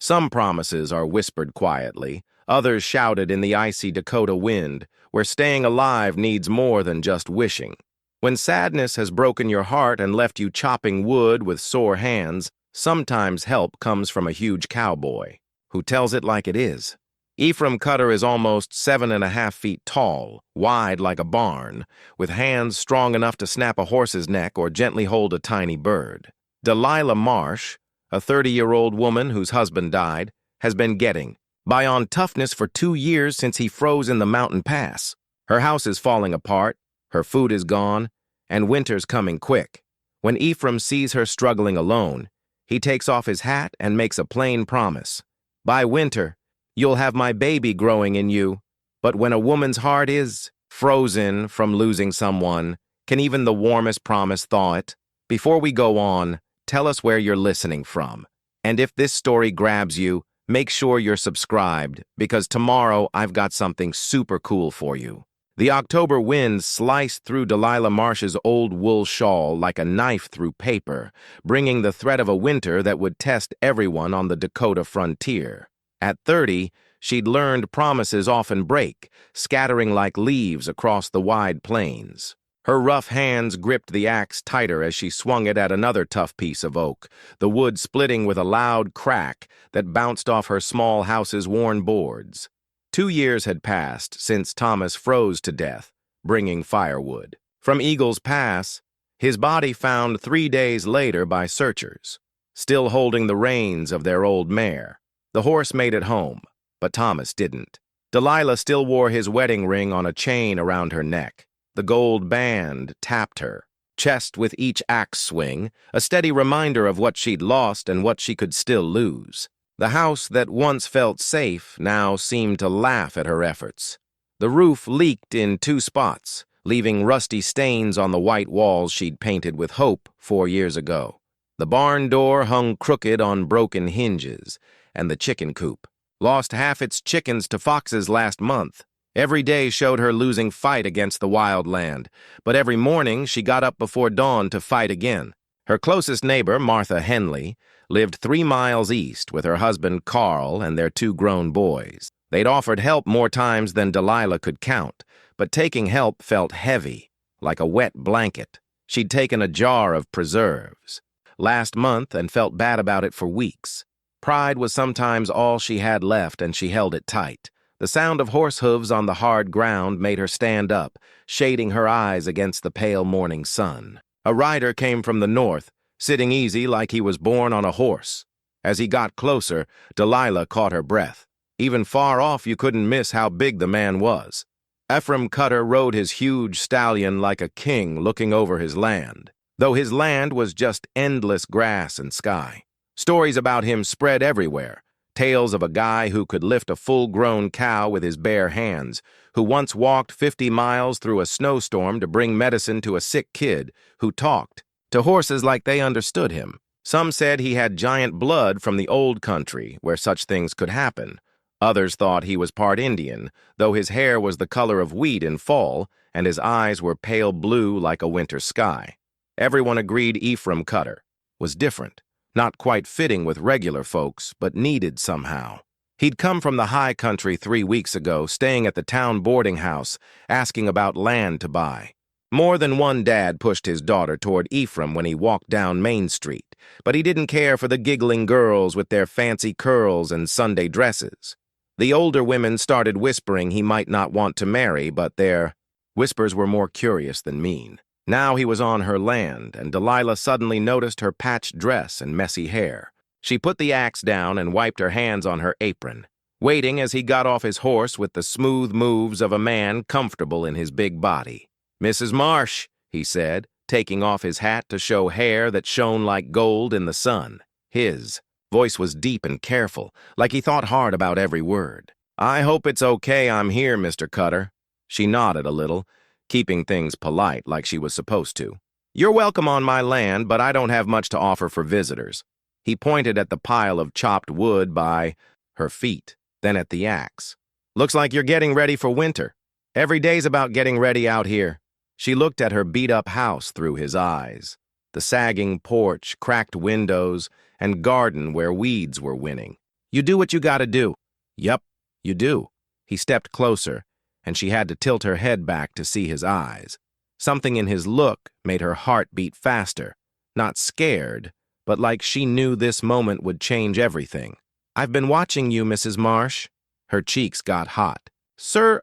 Some promises are whispered quietly, others shouted in the icy Dakota wind, where staying alive needs more than just wishing. When sadness has broken your heart and left you chopping wood with sore hands, sometimes help comes from a huge cowboy, who tells it like it is. Ephraim Cutter is almost 7.5 feet tall, wide like a barn, with hands strong enough to snap a horse's neck or gently hold a tiny bird. Delilah Marsh, a 30-year-old woman whose husband died, has been getting by on toughness for 2 years since he froze in the mountain pass. Her house is falling apart, her food is gone, and winter's coming quick. When Ephraim sees her struggling alone, he takes off his hat and makes a plain promise. By winter, you'll have my baby growing in you. But when a woman's heart is frozen from losing someone, can even the warmest promise thaw it? Before we go on, tell us where you're listening from. And if this story grabs you, make sure you're subscribed, because tomorrow I've got something super cool for you. The October wind sliced through Delilah Marsh's old wool shawl like a knife through paper, bringing the threat of a winter that would test everyone on the Dakota frontier. At 30, she'd learned promises often break, scattering like leaves across the wide plains. Her rough hands gripped the axe tighter as she swung it at another tough piece of oak, the wood splitting with a loud crack that bounced off her small house's worn boards. 2 years had passed since Thomas froze to death, bringing firewood. From Eagle's Pass, his body found 3 days later by searchers, still holding the reins of their old mare. The horse made it home, but Thomas didn't. Delilah still wore his wedding ring on a chain around her neck. The gold band tapped her chest with each axe swing, a steady reminder of what she'd lost and what she could still lose. The house that once felt safe now seemed to laugh at her efforts. The roof leaked in 2 spots, leaving rusty stains on the white walls she'd painted with hope 4 years ago. The barn door hung crooked on broken hinges, and the chicken coop lost half its chickens to foxes last month. Every day showed her losing fight against the wild land, but every morning she got up before dawn to fight again. Her closest neighbor, Martha Henley, lived 3 miles east with her husband Carl and their 2 grown boys. They'd offered help more times than Delilah could count, but taking help felt heavy, like a wet blanket. She'd taken a jar of preserves last month and felt bad about it for weeks. Pride was sometimes all she had left, and she held it tight. The sound of horse hooves on the hard ground made her stand up, shading her eyes against the pale morning sun. A rider came from the north, sitting easy like he was born on a horse. As he got closer, Delilah caught her breath. Even far off, you couldn't miss how big the man was. Ephraim Cutter rode his huge stallion like a king looking over his land, though his land was just endless grass and sky. Stories about him spread everywhere. Tales of a guy who could lift a full-grown cow with his bare hands, who once walked 50 miles through a snowstorm to bring medicine to a sick kid, who talked to horses like they understood him. Some said he had giant blood from the old country, where such things could happen. Others thought he was part Indian, though his hair was the color of wheat in fall, and his eyes were pale blue like a winter sky. Everyone agreed Ephraim Cutter was different. Not quite fitting with regular folks, but needed somehow. He'd come from the high country 3 weeks ago, staying at the town boarding house, asking about land to buy. More than one dad pushed his daughter toward Ephraim when he walked down Main Street, but he didn't care for the giggling girls with their fancy curls and Sunday dresses. The older women started whispering he might not want to marry, but their whispers were more curious than mean. Now he was on her land, and Delilah suddenly noticed her patched dress and messy hair. She put the axe down and wiped her hands on her apron, waiting as he got off his horse with the smooth moves of a man comfortable in his big body. "Mrs. Marsh," he said, taking off his hat to show hair that shone like gold in the sun. His voice was deep and careful, like he thought hard about every word. "I hope it's okay I'm here, Mr. Cutter." She nodded a little, keeping things polite like she was supposed to. "You're welcome on my land, but I don't have much to offer for visitors." He pointed at the pile of chopped wood by her feet, then at the axe. "Looks like you're getting ready for winter. Every day's about getting ready out here." She looked at her beat-up house through his eyes, the sagging porch, cracked windows, and garden where weeds were winning. You do what you gotta do. Yup, you do. He stepped closer, and she had to tilt her head back to see his eyes. Something in his look made her heart beat faster. Not scared, but like she knew this moment would change everything. I've been watching you, Mrs. Marsh. Her cheeks got hot. Sir,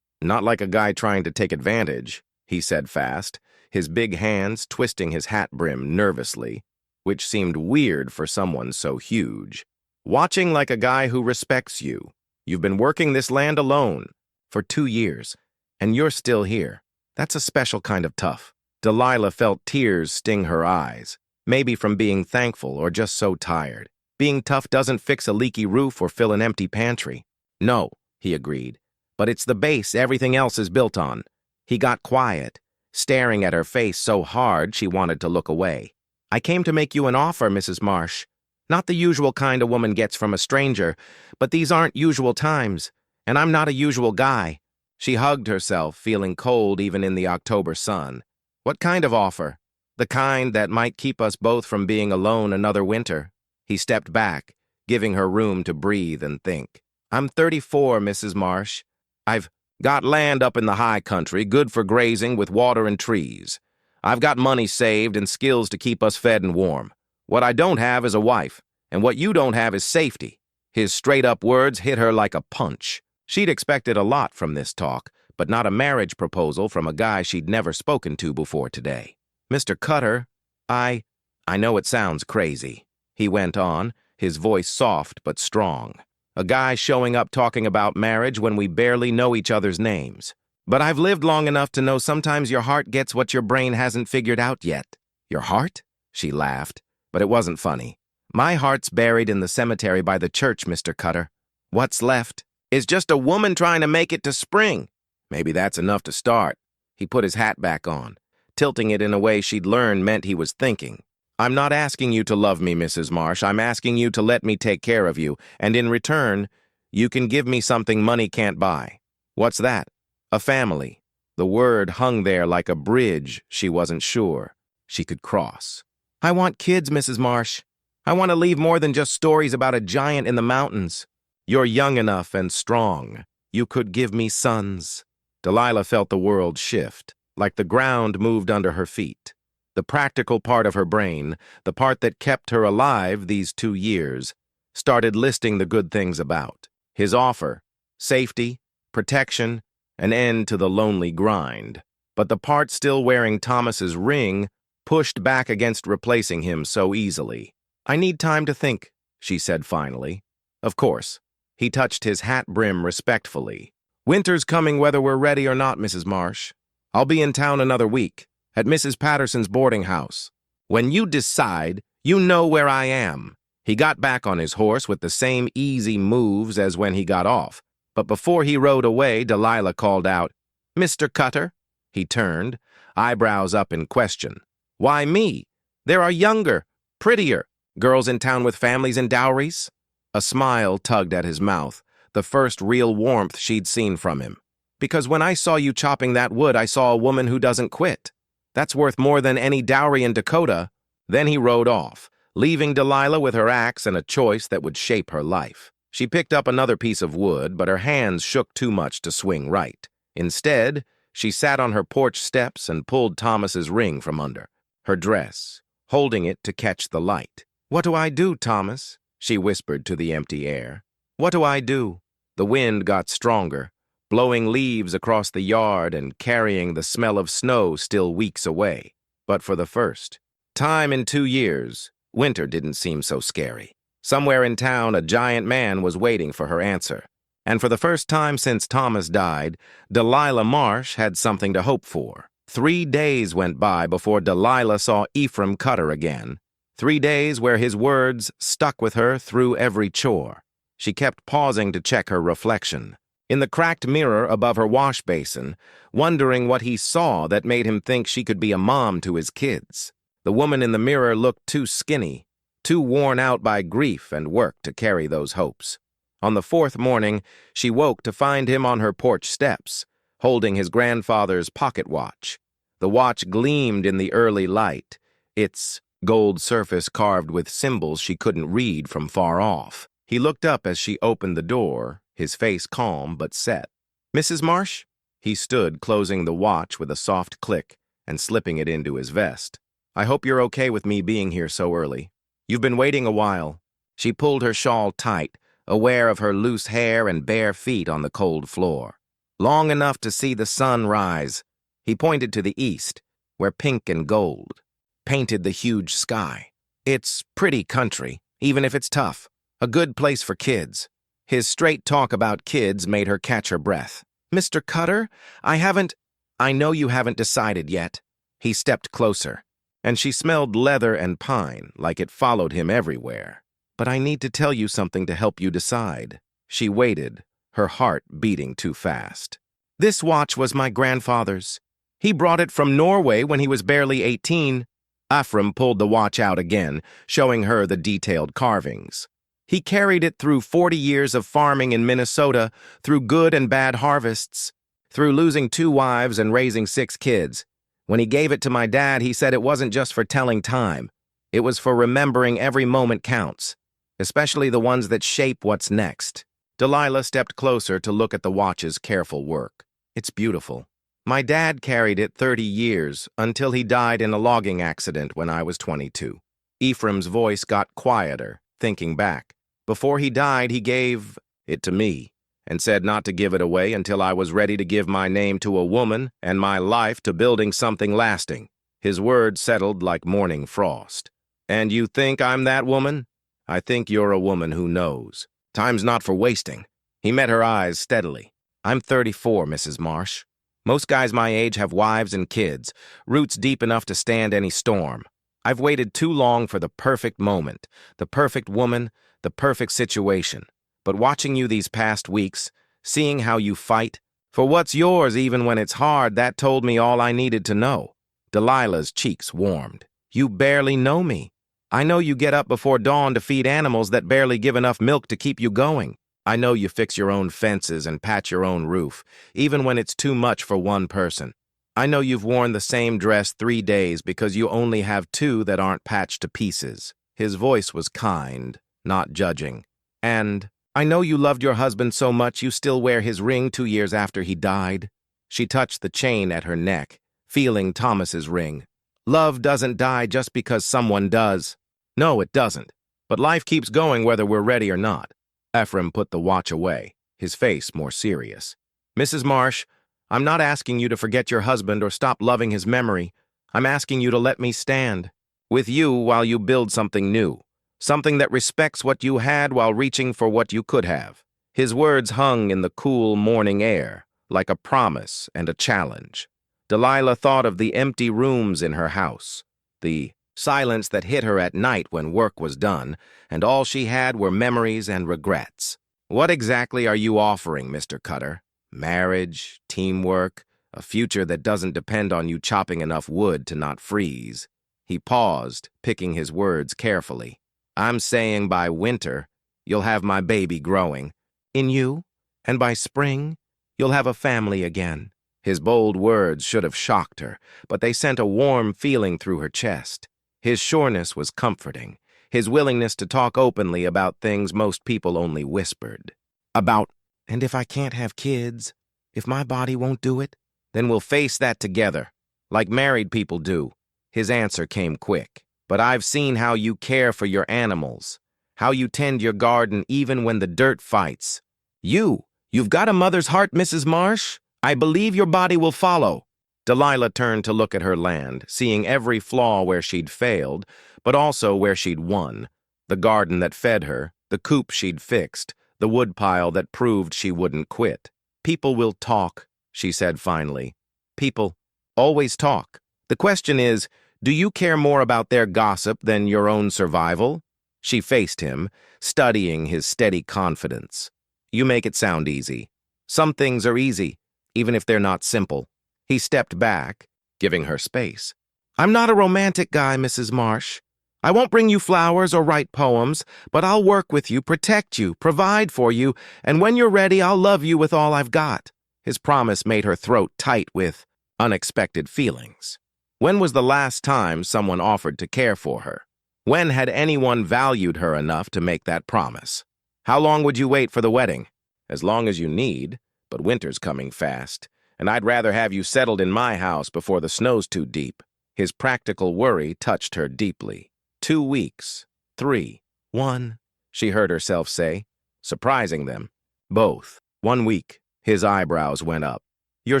Not like a guy trying to take advantage, he said fast, his big hands twisting his hat brim nervously, which seemed weird for someone so huge. Watching like a guy who respects you. You've been working this land alone for 2 years, and you're still here. That's a special kind of tough. Delilah felt tears sting her eyes, maybe from being thankful or just so tired. Being tough doesn't fix a leaky roof or fill an empty pantry. No, he agreed, but it's the base everything else is built on. He got quiet, staring at her face so hard she wanted to look away. I came to make you an offer, Mrs. Marsh. Not the usual kind a woman gets from a stranger, but these aren't usual times, and I'm not a usual guy. She hugged herself, feeling cold even in the October sun. What kind of offer? The kind that might keep us both from being alone another winter. He stepped back, giving her room to breathe and think. I'm 34, Mrs. Marsh. I've got land up in the high country, good for grazing with water and trees. I've got money saved and skills to keep us fed and warm. What I don't have is a wife, and what you don't have is safety. His straight-up words hit her like a punch. She'd expected a lot from this talk, but not a marriage proposal from a guy she'd never spoken to before today. Mr. Cutter, I know it sounds crazy, he went on, his voice soft but strong. A guy showing up talking about marriage when we barely know each other's names. But I've lived long enough to know sometimes your heart gets what your brain hasn't figured out yet. Your heart? She laughed, but it wasn't funny. My heart's buried in the cemetery by the church, Mr. Cutter. What's left is just a woman trying to make it to spring. Maybe that's enough to start. He put his hat back on, tilting it in a way she'd learned meant he was thinking. I'm not asking you to love me, Mrs. Marsh. I'm asking you to let me take care of you, and in return, you can give me something money can't buy. What's that? A family. The word hung there like a bridge she wasn't sure she could cross. I want kids, Mrs. Marsh. I want to leave more than just stories about a giant in the mountains. You're young enough and strong. You could give me sons. Delilah felt the world shift, like the ground moved under her feet. The practical part of her brain, the part that kept her alive these 2 years, started listing the good things about. His offer, safety, protection, an end to the lonely grind. But the part still wearing Thomas's ring pushed back against replacing him so easily. I need time to think, she said finally. Of course. He touched his hat brim respectfully. Winter's coming whether we're ready or not, Mrs. Marsh. I'll be in town another week, at Mrs. Patterson's boarding house. When you decide, you know where I am. He got back on his horse with the same easy moves as when he got off. But before he rode away, Delilah called out, Mr. Cutter? He turned, eyebrows up in question. Why me? There are younger, prettier girls in town with families and dowries. A smile tugged at his mouth, the first real warmth she'd seen from him. Because when I saw you chopping that wood, I saw a woman who doesn't quit. That's worth more than any dowry in Dakota. Then he rode off, leaving Delilah with her axe and a choice that would shape her life. She picked up another piece of wood, but her hands shook too much to swing right. Instead, she sat on her porch steps and pulled Thomas's ring from under her dress, holding it to catch the light. What do I do, Thomas? She whispered to the empty air. What do I do? The wind got stronger, blowing leaves across the yard and carrying the smell of snow still weeks away. But for the first time in 2 years, winter didn't seem so scary. Somewhere in town, a giant man was waiting for her answer. And for the first time since Thomas died, Delilah Marsh had something to hope for. 3 days went by before Delilah saw Ephraim Cutter again. 3 days where his words stuck with her through every chore. She kept pausing to check her reflection. In the cracked mirror above her wash basin, wondering what he saw that made him think she could be a mom to his kids. The woman in the mirror looked too skinny, too worn out by grief and work to carry those hopes. On the 4th morning, she woke to find him on her porch steps, holding his grandfather's pocket watch. The watch gleamed in the early light, its gold surface carved with symbols she couldn't read from far off. He looked up as she opened the door, his face calm but set. "Mrs. Marsh?" He stood, closing the watch with a soft click and slipping it into his vest. "I hope you're okay with me being here so early. You've been waiting a while." She pulled her shawl tight, aware of her loose hair and bare feet on the cold floor. "Long enough to see the sun rise." He pointed to the east, where pink and gold painted the huge sky. "It's pretty country, even if it's tough. A good place for kids." His straight talk about kids made her catch her breath. "Mr. Cutter, I know you haven't decided yet." He stepped closer, and she smelled leather and pine like it followed him everywhere. "But I need to tell you something to help you decide." She waited, her heart beating too fast. "This watch was my grandfather's. He brought it from Norway when he was barely 18. Ephraim pulled the watch out again, showing her the detailed carvings. "He carried it through 40 years of farming in Minnesota, through good and bad harvests, through losing 2 wives and raising 6 kids. When he gave it to my dad, he said it wasn't just for telling time. It was for remembering every moment counts, especially the ones that shape what's next." Delilah stepped closer to look at the watch's careful work. "It's beautiful. My dad carried it 30 years until he died in a logging accident when I was 22. Ephraim's voice got quieter, thinking back. "Before he died, he gave it to me and said not to give it away until I was ready to give my name to a woman and my life to building something lasting." His words settled like morning frost. "And you think I'm that woman? I think you're a woman who knows. Time's not for wasting." He met her eyes steadily. "I'm 34, Mrs. Marsh. Most guys my age have wives and kids, roots deep enough to stand any storm. I've waited too long for the perfect moment, the perfect woman, the perfect situation. But watching you these past weeks, seeing how you fight, for what's yours even when it's hard, that told me all I needed to know." Delilah's cheeks warmed. "You barely know me. I know you get up before dawn to feed animals that barely give enough milk to keep you going. I know you fix your own fences and patch your own roof, even when it's too much for one person. I know you've worn the same dress 3 days because you only have 2 that aren't patched to pieces." His voice was kind, not judging. "And I know you loved your husband so much you still wear his ring 2 years after he died." She touched the chain at her neck, feeling Thomas's ring. "Love doesn't die just because someone does." "No, it doesn't. But life keeps going whether we're ready or not." Ephraim put the watch away, his face more serious. "Mrs. Marsh, I'm not asking you to forget your husband or stop loving his memory. I'm asking you to let me stand with you while you build something new, something that respects what you had while reaching for what you could have." His words hung in the cool morning air, like a promise and a challenge. Delilah thought of the empty rooms in her house, the silence that hit her at night when work was done, and all she had were memories and regrets. "What exactly are you offering, Mr. Cutter? Marriage, teamwork, a future that doesn't depend on you chopping enough wood to not freeze." He paused, picking his words carefully. "I'm saying by winter, you'll have my baby growing in you, and by spring, you'll have a family again." His bold words should have shocked her, but they sent a warm feeling through her chest. His sureness was comforting, his willingness to talk openly about things most people only whispered about. "And if I can't have kids, if my body won't do it, then we'll face that together, like married people do." His answer came quick. "But I've seen how you care for your animals, how you tend your garden even when the dirt fights. You've got a mother's heart, Mrs. Marsh. I believe your body will follow." Delilah turned to look at her land, seeing every flaw where she'd failed, but also where she'd won. The garden that fed her, the coop she'd fixed, the woodpile that proved she wouldn't quit. "People will talk," she said finally. "People always talk. The question is, do you care more about their gossip than your own survival?" She faced him, studying his steady confidence. "You make it sound easy. Some things are easy, even if they're not simple." He stepped back, giving her space. "I'm not a romantic guy, Mrs. Marsh. I won't bring you flowers or write poems, but I'll work with you, protect you, provide for you, and when you're ready, I'll love you with all I've got." His promise made her throat tight with unexpected feelings. When was the last time someone offered to care for her? When had anyone valued her enough to make that promise? How long would you wait for the wedding? As long as you need, but winter's coming fast, and I'd rather have you settled in my house before the snow's too deep. His practical worry touched her deeply. 2 weeks. 3. 1, she heard herself say, surprising them. Both. 1 week. His eyebrows went up. You're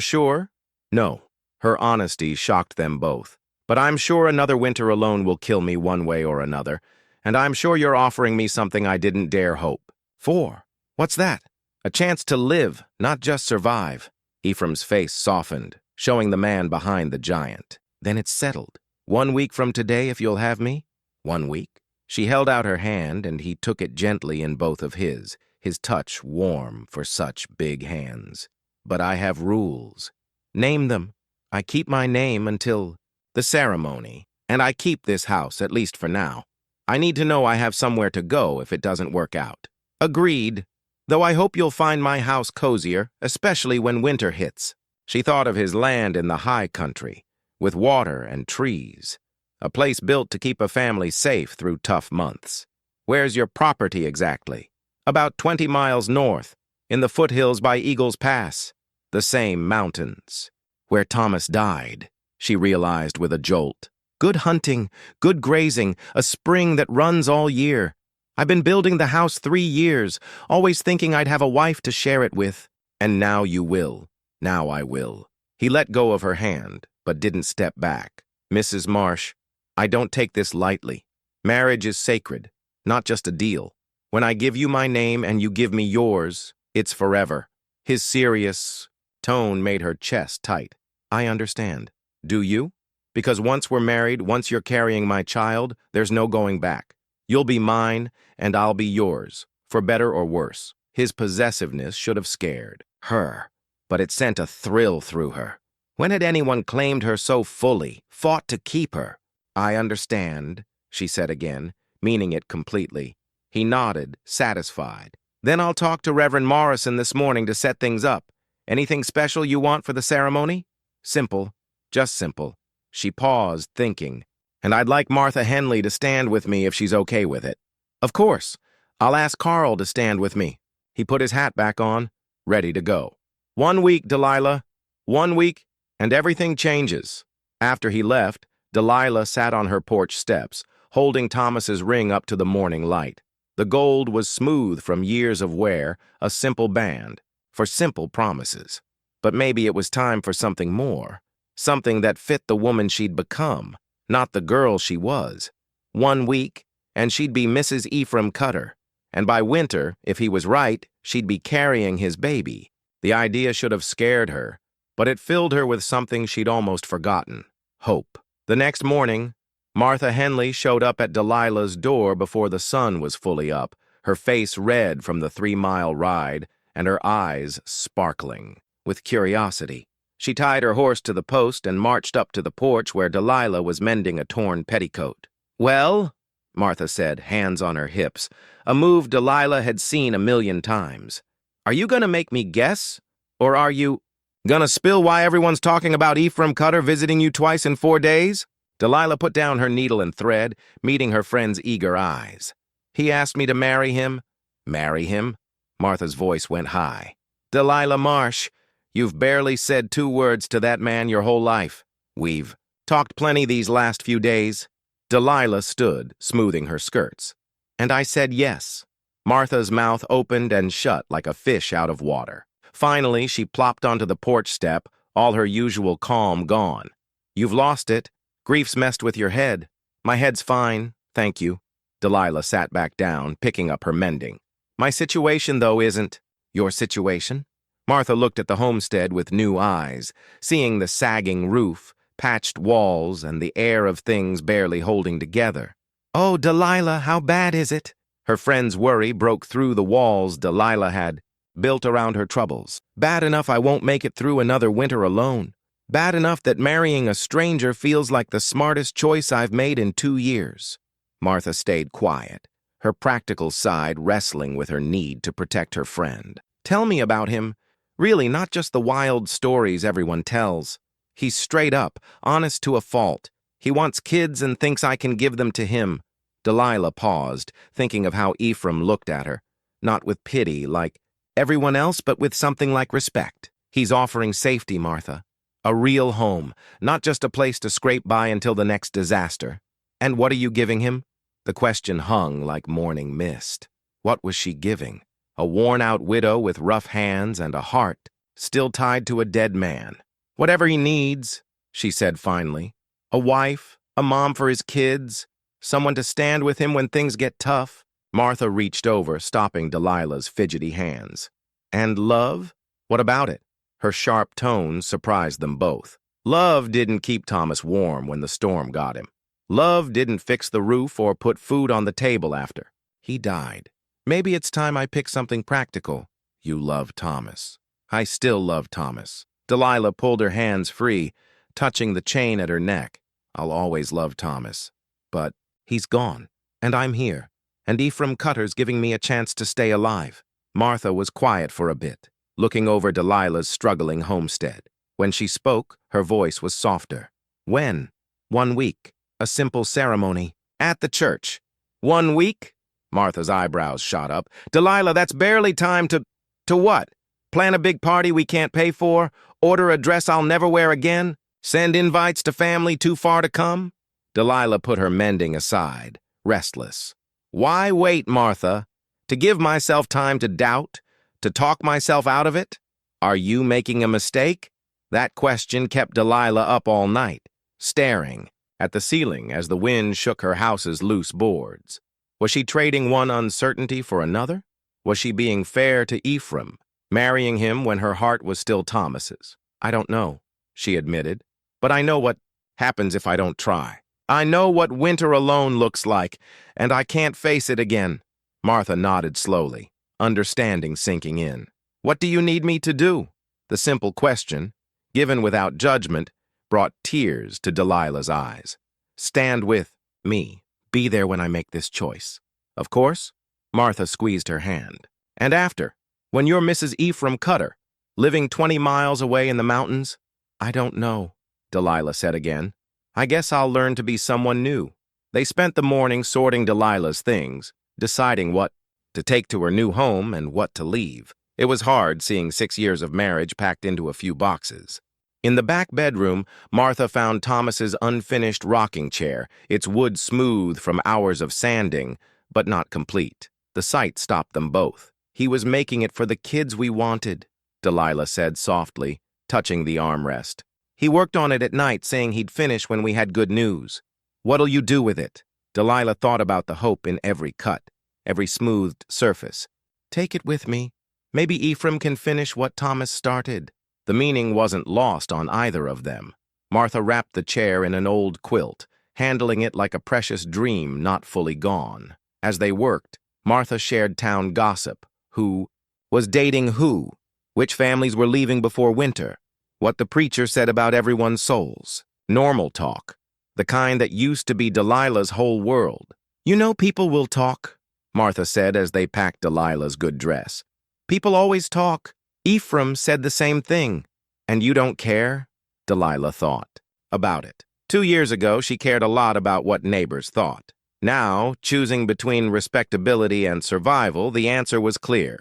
sure? No. Her honesty shocked them both. But I'm sure another winter alone will kill me one way or another, and I'm sure you're offering me something I didn't dare hope. 4. What's that? A chance to live, not just survive. Ephraim's face softened, showing the man behind the giant. Then it's settled. 1 week from today if you'll have me? 1 week. She held out her hand, and he took it gently in both of his touch warm for such big hands. But I have rules. Name them. I keep my name until the ceremony, and I keep this house, at least for now. I need to know I have somewhere to go if it doesn't work out. Agreed. Though I hope you'll find my house cozier, especially when winter hits. She thought of his land in the high country, with water and trees. A place built to keep a family safe through tough months. Where's your property exactly? About 20 miles north, in the foothills by Eagle's Pass. The same mountains. Where Thomas died, she realized with a jolt. Good hunting, good grazing, a spring that runs all year. I've been building the house 3 years, always thinking I'd have a wife to share it with. And now you will. Now I will. He let go of her hand, but didn't step back. Mrs. Marsh, I don't take this lightly. Marriage is sacred, not just a deal. When I give you my name and you give me yours, it's forever. His serious tone made her chest tight. I understand. Do you? Because once we're married, once you're carrying my child, there's no going back. You'll be mine, and I'll be yours, for better or worse. His possessiveness should have scared her, but it sent a thrill through her. When had anyone claimed her so fully, fought to keep her? I understand, she said again, meaning it completely. He nodded, satisfied. Then I'll talk to Reverend Morrison this morning to set things up. Anything special you want for the ceremony? Simple, just simple. She paused, thinking. And I'd like Martha Henley to stand with me if she's okay with it. Of course. I'll ask Carl to stand with me. He put his hat back on, ready to go. 1 week, Delilah. 1 week, and everything changes. After he left, Delilah sat on her porch steps, holding Thomas's ring up to the morning light. The gold was smooth from years of wear, a simple band, for simple promises. But maybe it was time for something more, something that fit the woman she'd become, not the girl she was. 1 week, and she'd be Mrs. Ephraim Cutter. And by winter, if he was right, she'd be carrying his baby. The idea should have scared her, but it filled her with something she'd almost forgotten, hope. The next morning, Martha Henley showed up at Delilah's door before the sun was fully up, her face red from the 3-mile ride and her eyes sparkling with curiosity. She tied her horse to the post and marched up to the porch where Delilah was mending a torn petticoat. Well, Martha said, hands on her hips, a move Delilah had seen a million times. Are you gonna make me guess? Or are you gonna spill why everyone's talking about Ephraim Cutter visiting you twice in 4 days? Delilah put down her needle and thread, meeting her friend's eager eyes. He asked me to marry him. Marry him? Martha's voice went high. Delilah Marsh, you've barely said 2 words to that man your whole life. We've talked plenty these last few days. Delilah stood, smoothing her skirts. And I said yes. Martha's mouth opened and shut like a fish out of water. Finally, she plopped onto the porch step, all her usual calm gone. You've lost it. Grief's messed with your head. My head's fine, thank you. Delilah sat back down, picking up her mending. My situation, though, isn't your situation. Martha looked at the homestead with new eyes, seeing the sagging roof, patched walls, and the air of things barely holding together. Oh, Delilah, how bad is it? Her friend's worry broke through the walls Delilah had built around her troubles. Bad enough I won't make it through another winter alone. Bad enough that marrying a stranger feels like the smartest choice I've made in 2 years. Martha stayed quiet, her practical side wrestling with her need to protect her friend. Tell me about him. Really, not just the wild stories everyone tells. He's straight up, honest to a fault. He wants kids and thinks I can give them to him. Delilah paused, thinking of how Ephraim looked at her. Not with pity like everyone else, but with something like respect. He's offering safety, Martha. A real home, not just a place to scrape by until the next disaster. And what are you giving him? The question hung like morning mist. What was she giving? A worn-out widow with rough hands and a heart still tied to a dead man. Whatever he needs, she said finally. A wife, a mom for his kids, someone to stand with him when things get tough. Martha reached over, stopping Delilah's fidgety hands. And love? What about it? Her sharp tones surprised them both. Love didn't keep Thomas warm when the storm got him. Love didn't fix the roof or put food on the table after. He died. Maybe it's time I pick something practical. You love Thomas. I still love Thomas. Delilah pulled her hands free, touching the chain at her neck. I'll always love Thomas. But he's gone, and I'm here, and Ephraim Cutter's giving me a chance to stay alive. Martha was quiet for a bit, looking over Delilah's struggling homestead. When she spoke, her voice was softer. When? 1 week. A simple ceremony. At the church. 1 week? Martha's eyebrows shot up. Delilah, that's barely time to what? Plan a big party we can't pay for? Order a dress I'll never wear again? Send invites to family too far to come? Delilah put her mending aside, restless. Why wait, Martha? To give myself time to doubt? To talk myself out of it? Are you making a mistake? That question kept Delilah up all night, staring at the ceiling as the wind shook her house's loose boards. Was she trading one uncertainty for another? Was she being fair to Ephraim, marrying him when her heart was still Thomas's? I don't know, she admitted, but I know what happens if I don't try. I know what winter alone looks like, and I can't face it again. Martha nodded slowly, understanding sinking in. What do you need me to do? The simple question, given without judgment, brought tears to Delilah's eyes. Stand with me. Be there when I make this choice. Of course, Martha squeezed her hand. And after, when you're Mrs. Ephraim Cutter, living 20 miles away in the mountains? I don't know, Delilah said again. I guess I'll learn to be someone new. They spent the morning sorting Delilah's things, deciding what to take to her new home and what to leave. It was hard seeing 6 years of marriage packed into a few boxes. In the back bedroom, Martha found Thomas's unfinished rocking chair, its wood smooth from hours of sanding, but not complete. The sight stopped them both. He was making it for the kids we wanted, Delilah said softly, touching the armrest. He worked on it at night, saying he'd finish when we had good news. What'll you do with it? Delilah thought about the hope in every cut, every smoothed surface. Take it with me. Maybe Ephraim can finish what Thomas started. The meaning wasn't lost on either of them. Martha wrapped the chair in an old quilt, handling it like a precious dream not fully gone. As they worked, Martha shared town gossip. Who was dating who? Which families were leaving before winter? What the preacher said about everyone's souls. Normal talk. The kind that used to be Delilah's whole world. You know people will talk, Martha said as they packed Delilah's good dress. People always talk. Ephraim said the same thing. And you don't care? Delilah thought about it. 2 years ago, she cared a lot about what neighbors thought. Now, choosing between respectability and survival, the answer was clear.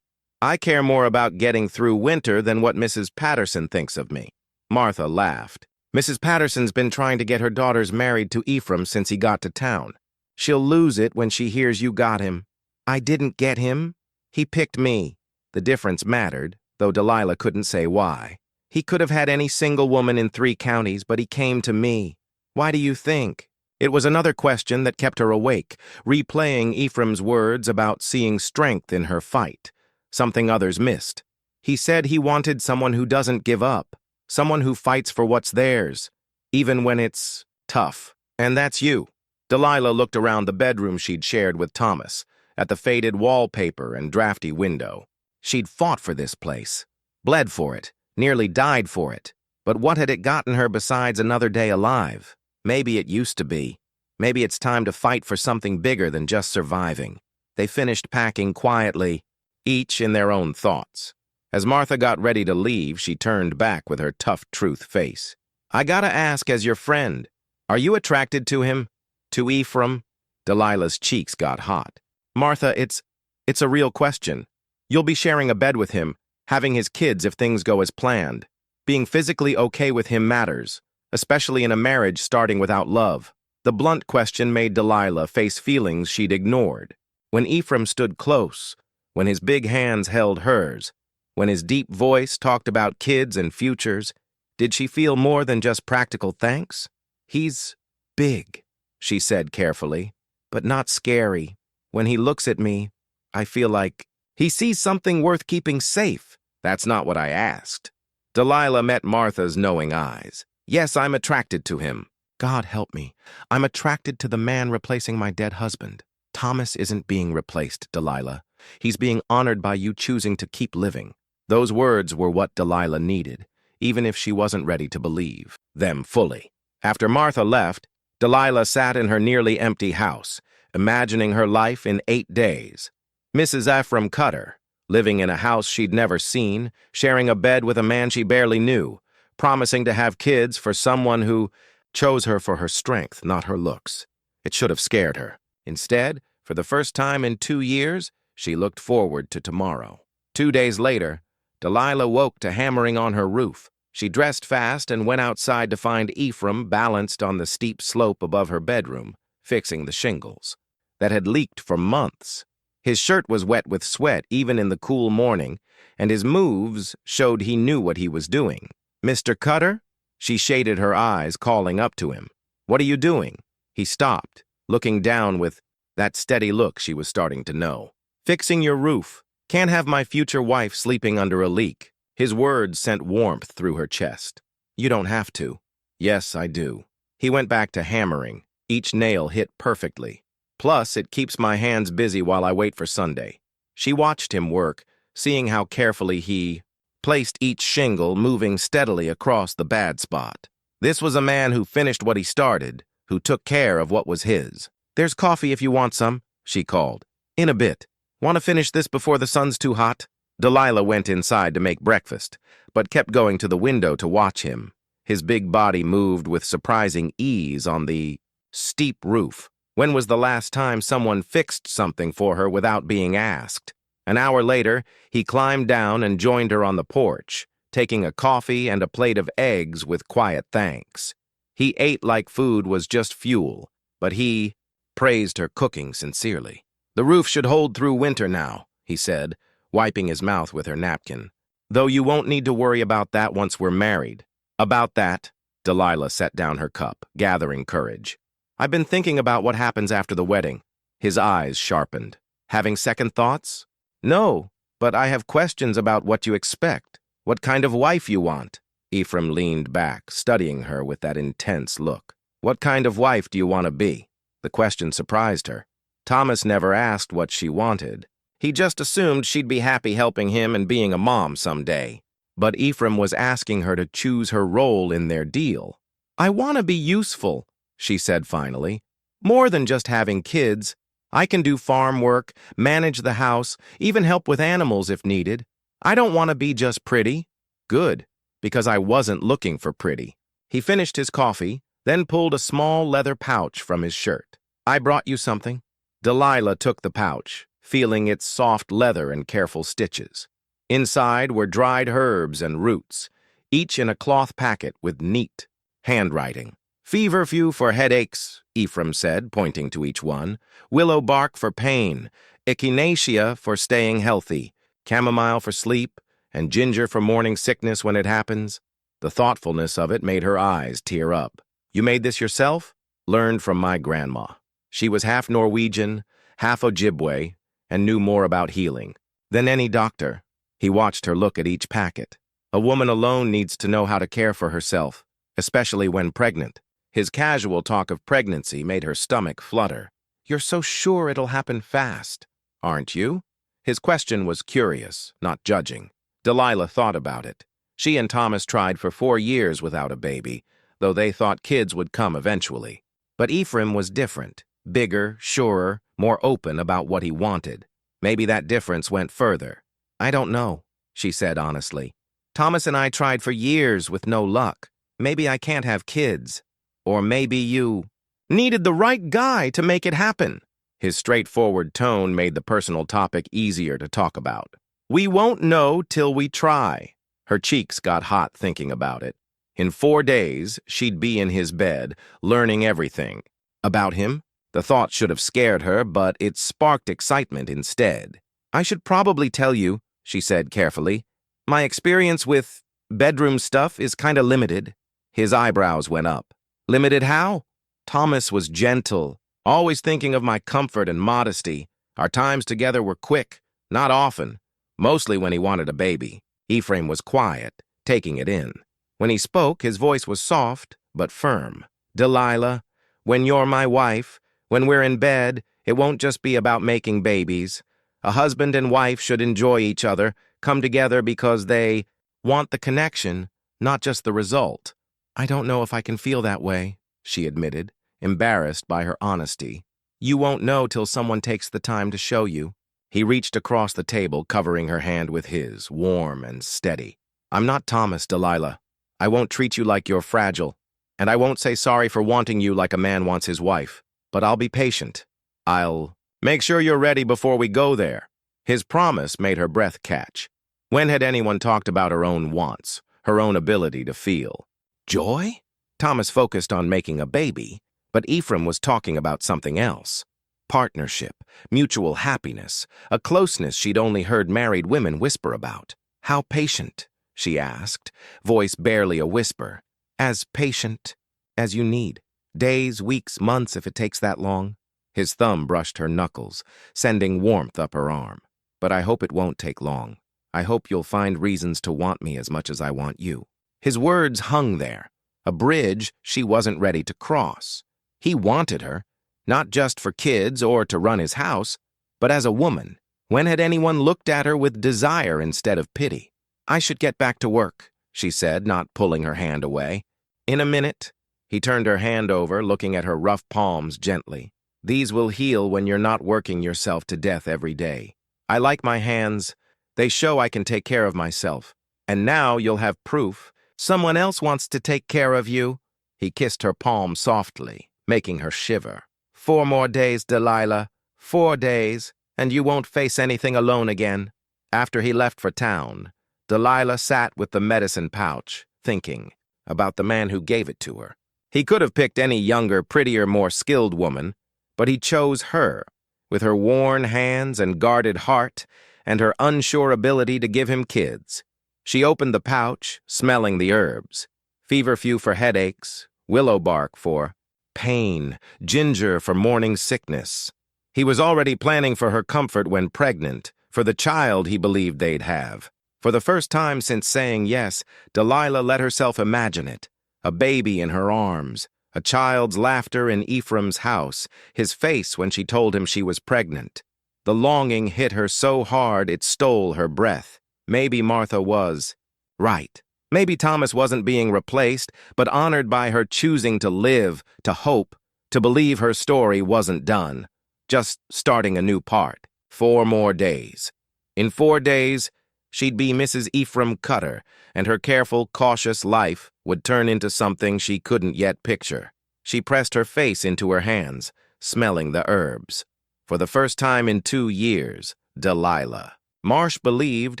I care more about getting through winter than what Mrs. Patterson thinks of me. Martha laughed. Mrs. Patterson's been trying to get her daughters married to Ephraim since he got to town. She'll lose it when she hears you got him. I didn't get him. He picked me. The difference mattered, though Delilah couldn't say why. He could have had any single woman in 3 counties, but he came to me. Why do you think? It was another question that kept her awake, replaying Ephraim's words about seeing strength in her fight, something others missed. He said he wanted someone who doesn't give up, someone who fights for what's theirs, even when it's tough. And that's you. Delilah looked around the bedroom she'd shared with Thomas, at the faded wallpaper and drafty window. She'd fought for this place, bled for it, nearly died for it. But what had it gotten her besides another day alive? Maybe it used to be. Maybe it's time to fight for something bigger than just surviving. They finished packing quietly, each in their own thoughts. As Martha got ready to leave, she turned back with her tough truth face. I gotta ask, as your friend, are you attracted to him? To Ephraim? Delilah's cheeks got hot. Martha, it's It's a real question. You'll be sharing a bed with him, having his kids if things go as planned. Being physically okay with him matters, especially in a marriage starting without love. The blunt question made Delilah face feelings she'd ignored. When Ephraim stood close, when his big hands held hers, when his deep voice talked about kids and futures, did she feel more than just practical thanks? He's big, she said carefully, but not scary. When he looks at me, I feel like he sees something worth keeping safe. That's not what I asked. Delilah met Martha's knowing eyes. Yes, I'm attracted to him. God help me. I'm attracted to the man replacing my dead husband. Thomas isn't being replaced, Delilah. He's being honored by you choosing to keep living. Those words were what Delilah needed, even if she wasn't ready to believe them fully. After Martha left, Delilah sat in her nearly empty house, imagining her life in 8 days. Mrs. Ephraim Cutter, living in a house she'd never seen, sharing a bed with a man she barely knew, promising to have kids for someone who chose her for her strength, not her looks. It should have scared her. Instead, for the first time in 2 years, she looked forward to tomorrow. 2 days later, Delilah woke to hammering on her roof. She dressed fast and went outside to find Ephraim balanced on the steep slope above her bedroom, fixing the shingles that had leaked for months. His shirt was wet with sweat even in the cool morning, and his moves showed he knew what he was doing. "Mr. Cutter?" She shaded her eyes, calling up to him. "What are you doing?" He stopped, looking down with that steady look she was starting to know. "Fixing your roof. Can't have my future wife sleeping under a leak." His words sent warmth through her chest. "You don't have to." "Yes, I do." He went back to hammering. Each nail hit perfectly. "Plus, it keeps my hands busy while I wait for Sunday." She watched him work, seeing how carefully he placed each shingle, moving steadily across the bad spot. This was a man who finished what he started, who took care of what was his. "There's coffee if you want some," she called. "In a bit. Want to finish this before the sun's too hot?" Delilah went inside to make breakfast, but kept going to the window to watch him. His big body moved with surprising ease on the steep roof. When was the last time someone fixed something for her without being asked? An hour later, he climbed down and joined her on the porch, taking a coffee and a plate of eggs with quiet thanks. He ate like food was just fuel, but he praised her cooking sincerely. "The roof should hold through winter now," he said, wiping his mouth with her napkin. "Though you won't need to worry about that once we're married." "About that?" Delilah set down her cup, gathering courage. "I've been thinking about what happens after the wedding." His eyes sharpened. "Having second thoughts?" "No, but I have questions about what you expect, what kind of wife you want." Ephraim leaned back, studying her with that intense look. "What kind of wife do you want to be?" The question surprised her. Thomas never asked what she wanted. He just assumed she'd be happy helping him and being a mom someday. But Ephraim was asking her to choose her role in their deal. "I want to be useful," she said finally. "More than just having kids. I can do farm work, manage the house, even help with animals if needed. I don't want to be just pretty." "Good, because I wasn't looking for pretty." He finished his coffee, then pulled a small leather pouch from his shirt. "I brought you something." Delilah took the pouch, feeling its soft leather and careful stitches. Inside were dried herbs and roots, each in a cloth packet with neat handwriting. "Feverfew for headaches," Ephraim said, pointing to each one. "Willow bark for pain, echinacea for staying healthy, chamomile for sleep, and ginger for morning sickness when it happens." The thoughtfulness of it made her eyes tear up. "You made this yourself?" "Learned from my grandma. She was half Norwegian, half Ojibwe, and knew more about healing than any doctor." He watched her look at each packet. "A woman alone needs to know how to care for herself, especially when pregnant." His casual talk of pregnancy made her stomach flutter. "You're so sure it'll happen fast, aren't you?" His question was curious, not judging. Delilah thought about it. She and Thomas tried for 4 years without a baby, though they thought kids would come eventually. But Ephraim was different, bigger, surer, more open about what he wanted. Maybe that difference went further. "I don't know," she said honestly. "Thomas and I tried for years with no luck. Maybe I can't have kids. Or maybe you needed the right guy to make it happen." His straightforward tone made the personal topic easier to talk about. We won't know till we try. Her cheeks got hot thinking about it. In 4 days, she'd be in his bed, learning everything. About him? The thought should have scared her, but it sparked excitement instead. I should probably tell you, she said carefully. My experience with bedroom stuff is kinda limited. His eyebrows went up. Limited how? Thomas was gentle, always thinking of my comfort and modesty. Our times together were quick, not often, mostly when he wanted a baby. Ephraim was quiet, taking it in. When he spoke, his voice was soft, but firm. Delilah, when you're my wife, when we're in bed, it won't just be about making babies. A husband and wife should enjoy each other, come together because they want the connection, not just the result. I don't know if I can feel that way, she admitted, embarrassed by her honesty. You won't know till someone takes the time to show you. He reached across the table, covering her hand with his, warm and steady. I'm not Thomas, Delilah. I won't treat you like you're fragile, and I won't say sorry for wanting you like a man wants his wife, but I'll be patient. I'll make sure you're ready before we go there. His promise made her breath catch. When had anyone talked about her own wants, her own ability to feel? Joy? Thomas focused on making a baby, but Ephraim was talking about something else. Partnership, mutual happiness, a closeness she'd only heard married women whisper about. How patient? She asked, voice barely a whisper. As patient as you need. Days, weeks, months if it takes that long. His thumb brushed her knuckles, sending warmth up her arm. But I hope it won't take long. I hope you'll find reasons to want me as much as I want you. His words hung there, a bridge she wasn't ready to cross. He wanted her, not just for kids or to run his house, but as a woman. When had anyone looked at her with desire instead of pity? I should get back to work, she said, not pulling her hand away. In a minute. He turned her hand over, looking at her rough palms gently. These will heal when you're not working yourself to death every day. I like my hands. They show I can take care of myself. And now you'll have proof. Someone else wants to take care of you. He kissed her palm softly, making her shiver. 4 more days, Delilah. 4 days, and you won't face anything alone again. After he left for town, Delilah sat with the medicine pouch, thinking about the man who gave it to her. He could have picked any younger, prettier, more skilled woman, but he chose her, with her worn hands and guarded heart, and her unsure ability to give him kids. She opened the pouch, smelling the herbs. Feverfew for headaches, willow bark for pain, ginger for morning sickness. He was already planning for her comfort when pregnant, for the child he believed they'd have. For the first time since saying yes, Delilah let herself imagine it. A baby in her arms, a child's laughter in Ephraim's house, his face when she told him she was pregnant. The longing hit her so hard it stole her breath. Maybe Martha was right. Maybe Thomas wasn't being replaced, but honored by her choosing to live, to hope, to believe her story wasn't done. Just starting a new part. 4 more days. In 4 days, she'd be Mrs. Ephraim Cutter, and her careful, cautious life would turn into something she couldn't yet picture. She pressed her face into her hands, smelling the herbs. For the first time in 2 years, Delilah. Marsh believed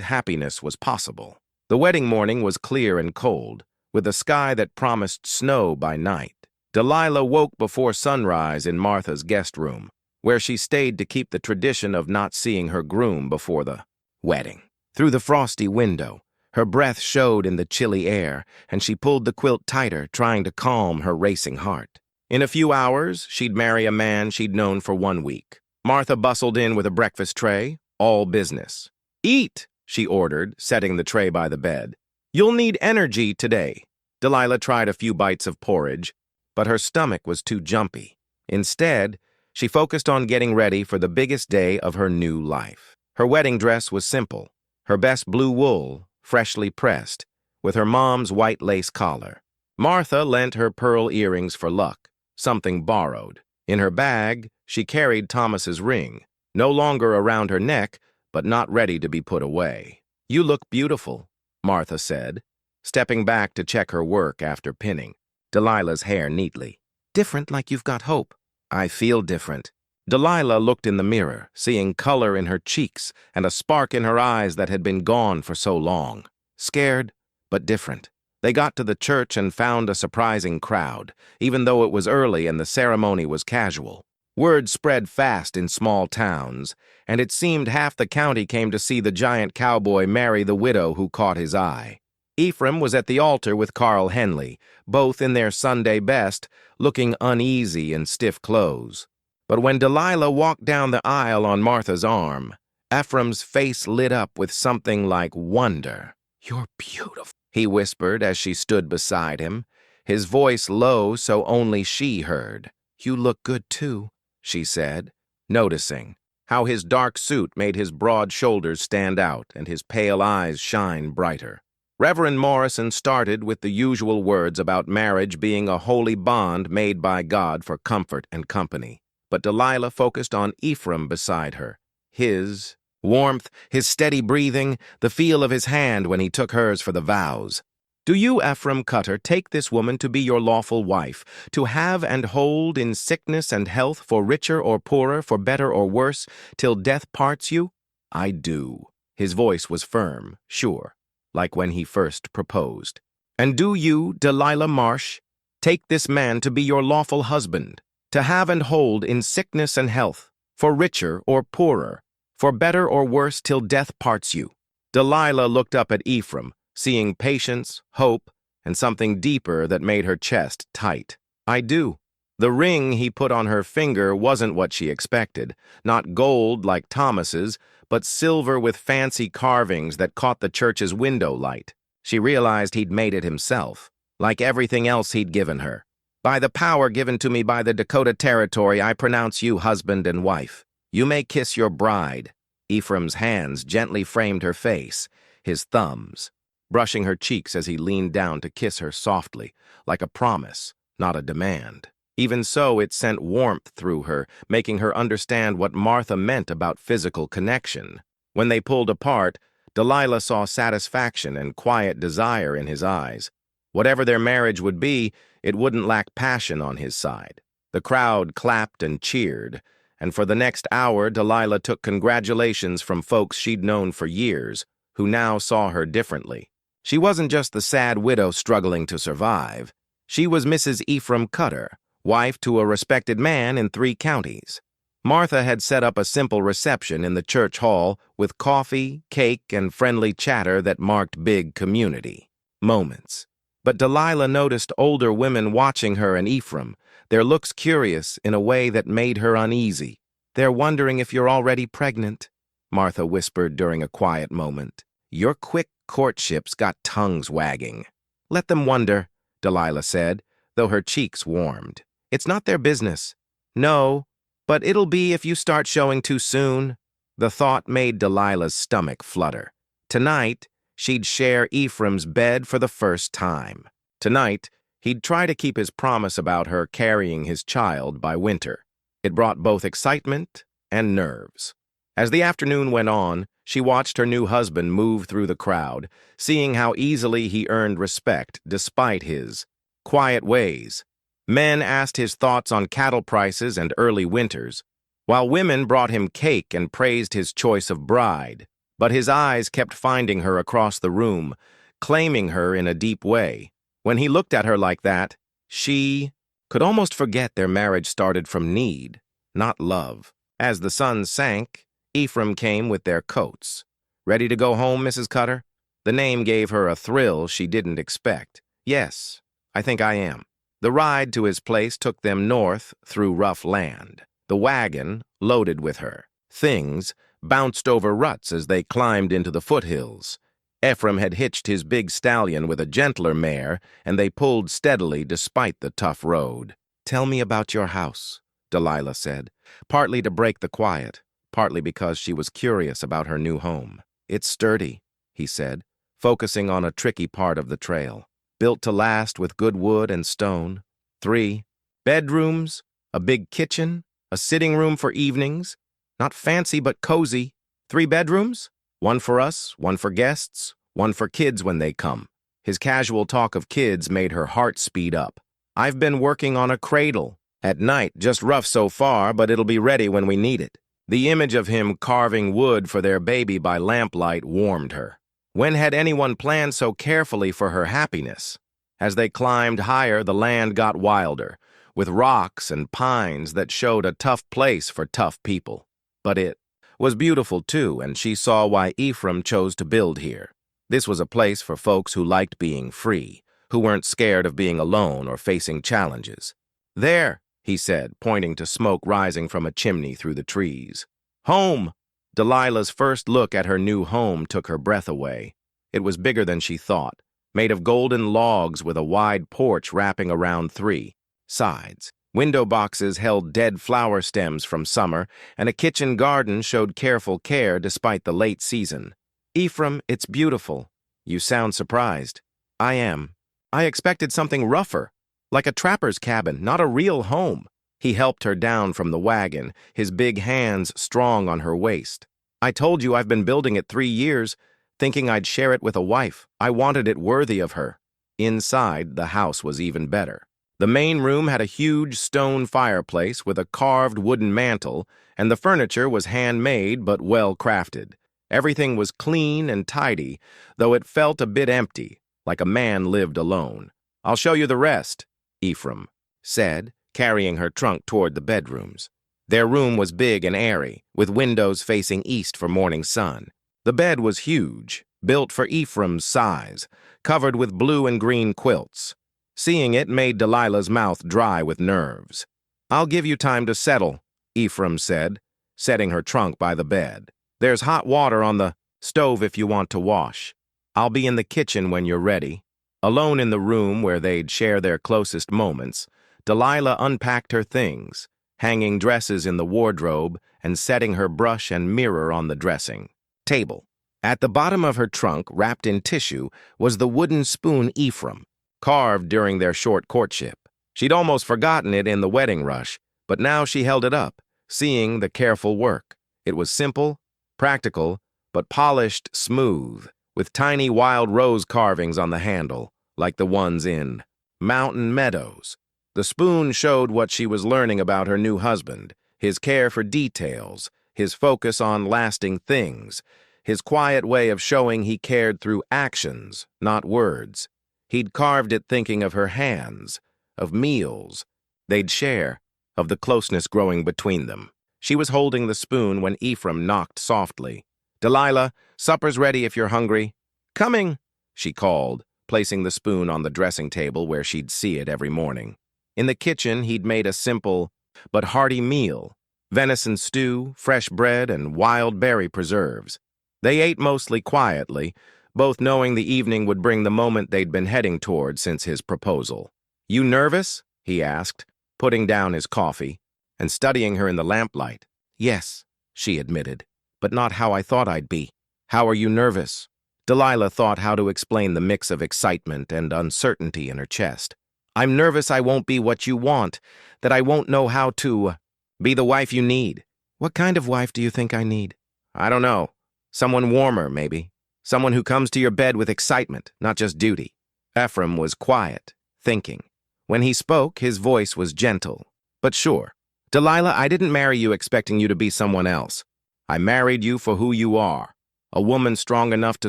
happiness was possible. The wedding morning was clear and cold, with a sky that promised snow by night. Delilah woke before sunrise in Martha's guest room, where she stayed to keep the tradition of not seeing her groom before the wedding. Through the frosty window, her breath showed in the chilly air, and she pulled the quilt tighter, trying to calm her racing heart. In a few hours, she'd marry a man she'd known for 1 week. Martha bustled in with a breakfast tray, all business. Eat, she ordered, setting the tray by the bed. You'll need energy today. Delilah tried a few bites of porridge, but her stomach was too jumpy. Instead, she focused on getting ready for the biggest day of her new life. Her wedding dress was simple. Her best blue wool, freshly pressed, with her mom's white lace collar. Martha lent her pearl earrings for luck, something borrowed. In her bag, she carried Thomas's ring, no longer around her neck, but not ready to be put away. You look beautiful, Martha said, stepping back to check her work after pinning Delilah's hair neatly. Different like you've got hope. I feel different. Delilah looked in the mirror, seeing color in her cheeks and a spark in her eyes that had been gone for so long. Scared, but different. They got to the church and found a surprising crowd, even though it was early and the ceremony was casual. Word spread fast in small towns, and it seemed half the county came to see the giant cowboy marry the widow who caught his eye. Ephraim was at the altar with Carl Henley, both in their Sunday best, looking uneasy in stiff clothes. But when Delilah walked down the aisle on Martha's arm, Ephraim's face lit up with something like wonder. "You're beautiful," he whispered as she stood beside him, his voice low so only she heard. "You look good too," she said, noticing how his dark suit made his broad shoulders stand out and his pale eyes shine brighter. Reverend Morrison started with the usual words about marriage being a holy bond made by God for comfort and company. But Delilah focused on Ephraim beside her. His warmth, his steady breathing, the feel of his hand when he took hers for the vows. "Do you, Ephraim Cutter, take this woman to be your lawful wife, to have and hold in sickness and health, for richer or poorer, for better or worse, till death parts you?" "I do." His voice was firm, sure, like when he first proposed. "And do you, Delilah Marsh, take this man to be your lawful husband, to have and hold in sickness and health, for richer or poorer, for better or worse till death parts you?" Delilah looked up at Ephraim, seeing patience, hope, and something deeper that made her chest tight. "I do." The ring he put on her finger wasn't what she expected, not gold like Thomas's, but silver with fancy carvings that caught the church's window light. She realized he'd made it himself, like everything else he'd given her. "By the power given to me by the Dakota Territory, I pronounce you husband and wife. You may kiss your bride." Ephraim's hands gently framed her face, his thumbs, brushing her cheeks as he leaned down to kiss her softly, like a promise, not a demand. Even so, it sent warmth through her, making her understand what Martha meant about physical connection. When they pulled apart, Delilah saw satisfaction and quiet desire in his eyes. Whatever their marriage would be, it wouldn't lack passion on his side. The crowd clapped and cheered, and for the next hour Delilah took congratulations from folks she'd known for years, who now saw her differently. She wasn't just the sad widow struggling to survive. She was Mrs. Ephraim Cutter, wife to a respected man in 3 counties. Martha had set up a simple reception in the church hall with coffee, cake, and friendly chatter that marked big community moments. But Delilah noticed older women watching her and Ephraim, their looks curious in a way that made her uneasy. "They're wondering if you're already pregnant," Martha whispered during a quiet moment. "Your quick courtship's got tongues wagging." "Let them wonder," Delilah said, though her cheeks warmed. "It's not their business." "No, but it'll be if you start showing too soon." The thought made Delilah's stomach flutter. Tonight, she'd share Ephraim's bed for the first time. Tonight, he'd try to keep his promise about her carrying his child by winter. It brought both excitement and nerves. As the afternoon went on, she watched her new husband move through the crowd, seeing how easily he earned respect despite his quiet ways. Men asked his thoughts on cattle prices and early winters, while women brought him cake and praised his choice of bride. But his eyes kept finding her across the room, claiming her in a deep way. When he looked at her like that, she could almost forget their marriage started from need, not love. As the sun sank, Ephraim came with their coats. "Ready to go home, Mrs. Cutter?" The name gave her a thrill she didn't expect. "Yes, I think I am." The ride to his place took them north through rough land. The wagon, loaded with her things, bounced over ruts as they climbed into the foothills. Ephraim had hitched his big stallion with a gentler mare, and they pulled steadily despite the tough road. "Tell me about your house," Delilah said, partly to break the quiet, partly because she was curious about her new home. "It's sturdy," he said, focusing on a tricky part of the trail. "Built to last with good wood and stone. 3 bedrooms, a big kitchen, a sitting room for evenings. Not fancy but cozy. 3 bedrooms? One for us, one for guests, one for kids when they come." His casual talk of kids made her heart speed up. "I've been working on a cradle." At night, just rough so far, but it'll be ready when we need it. The image of him carving wood for their baby by lamplight warmed her. When had anyone planned so carefully for her happiness? As they climbed higher, the land got wilder, with rocks and pines that showed a tough place for tough people. But it was beautiful too, and she saw why Ephraim chose to build here. This was a place for folks who liked being free, who weren't scared of being alone or facing challenges. "There," he said, pointing to smoke rising from a chimney through the trees. "Home!" Delilah's first look at her new home took her breath away. It was bigger than she thought, made of golden logs with a wide porch wrapping around 3 sides. Window boxes held dead flower stems from summer, and a kitchen garden showed careful care despite the late season. "Ephraim, it's beautiful." "You sound surprised." "I am. I expected something rougher, like a trapper's cabin, not a real home." He helped her down from the wagon, his big hands strong on her waist. "I told you I've been building it 3 years, thinking I'd share it with a wife. I wanted it worthy of her." Inside, the house was even better. The main room had a huge stone fireplace with a carved wooden mantel, and the furniture was handmade but well crafted. Everything was clean and tidy, though it felt a bit empty, like a man lived alone. "I'll show you the rest," Ephraim said, carrying her trunk toward the bedrooms. Their room was big and airy, with windows facing east for morning sun. The bed was huge, built for Ephraim's size, covered with blue and green quilts. Seeing it made Delilah's mouth dry with nerves. "I'll give you time to settle," Ephraim said, setting her trunk by the bed. "There's hot water on the stove if you want to wash. I'll be in the kitchen when you're ready." Alone in the room where they'd share their closest moments, Delilah unpacked her things, hanging dresses in the wardrobe and setting her brush and mirror on the dressing table. At the bottom of her trunk, wrapped in tissue, was the wooden spoon Ephraim carved during their short courtship. She'd almost forgotten it in the wedding rush, but now she held it up, seeing the careful work. It was simple, practical, but polished smooth, with tiny wild rose carvings on the handle, like the ones in Mountain Meadows. The spoon showed what she was learning about her new husband, his care for details, his focus on lasting things, his quiet way of showing he cared through actions, not words. He'd carved it thinking of her hands, of meals they'd share, of the closeness growing between them. She was holding the spoon when Ephraim knocked softly. "Delilah, supper's ready if you're hungry." "Coming," she called, placing the spoon on the dressing table where she'd see it every morning. In the kitchen, he'd made a simple but hearty meal: venison stew, fresh bread, and wild berry preserves. They ate mostly quietly, both knowing the evening would bring the moment they'd been heading toward since his proposal. "You nervous?" he asked, putting down his coffee and studying her in the lamplight. "Yes," she admitted, "but not how I thought I'd be." "How are you nervous?" Delilah thought how to explain the mix of excitement and uncertainty in her chest. "I'm nervous I won't be what you want, that I won't know how to be the wife you need." "What kind of wife do you think I need?" "I don't know. Someone warmer, maybe. Someone who comes to your bed with excitement, not just duty." Ephraim was quiet, thinking. When he spoke, his voice was gentle, but sure. "Delilah, I didn't marry you expecting you to be someone else. I married you for who you are. A woman strong enough to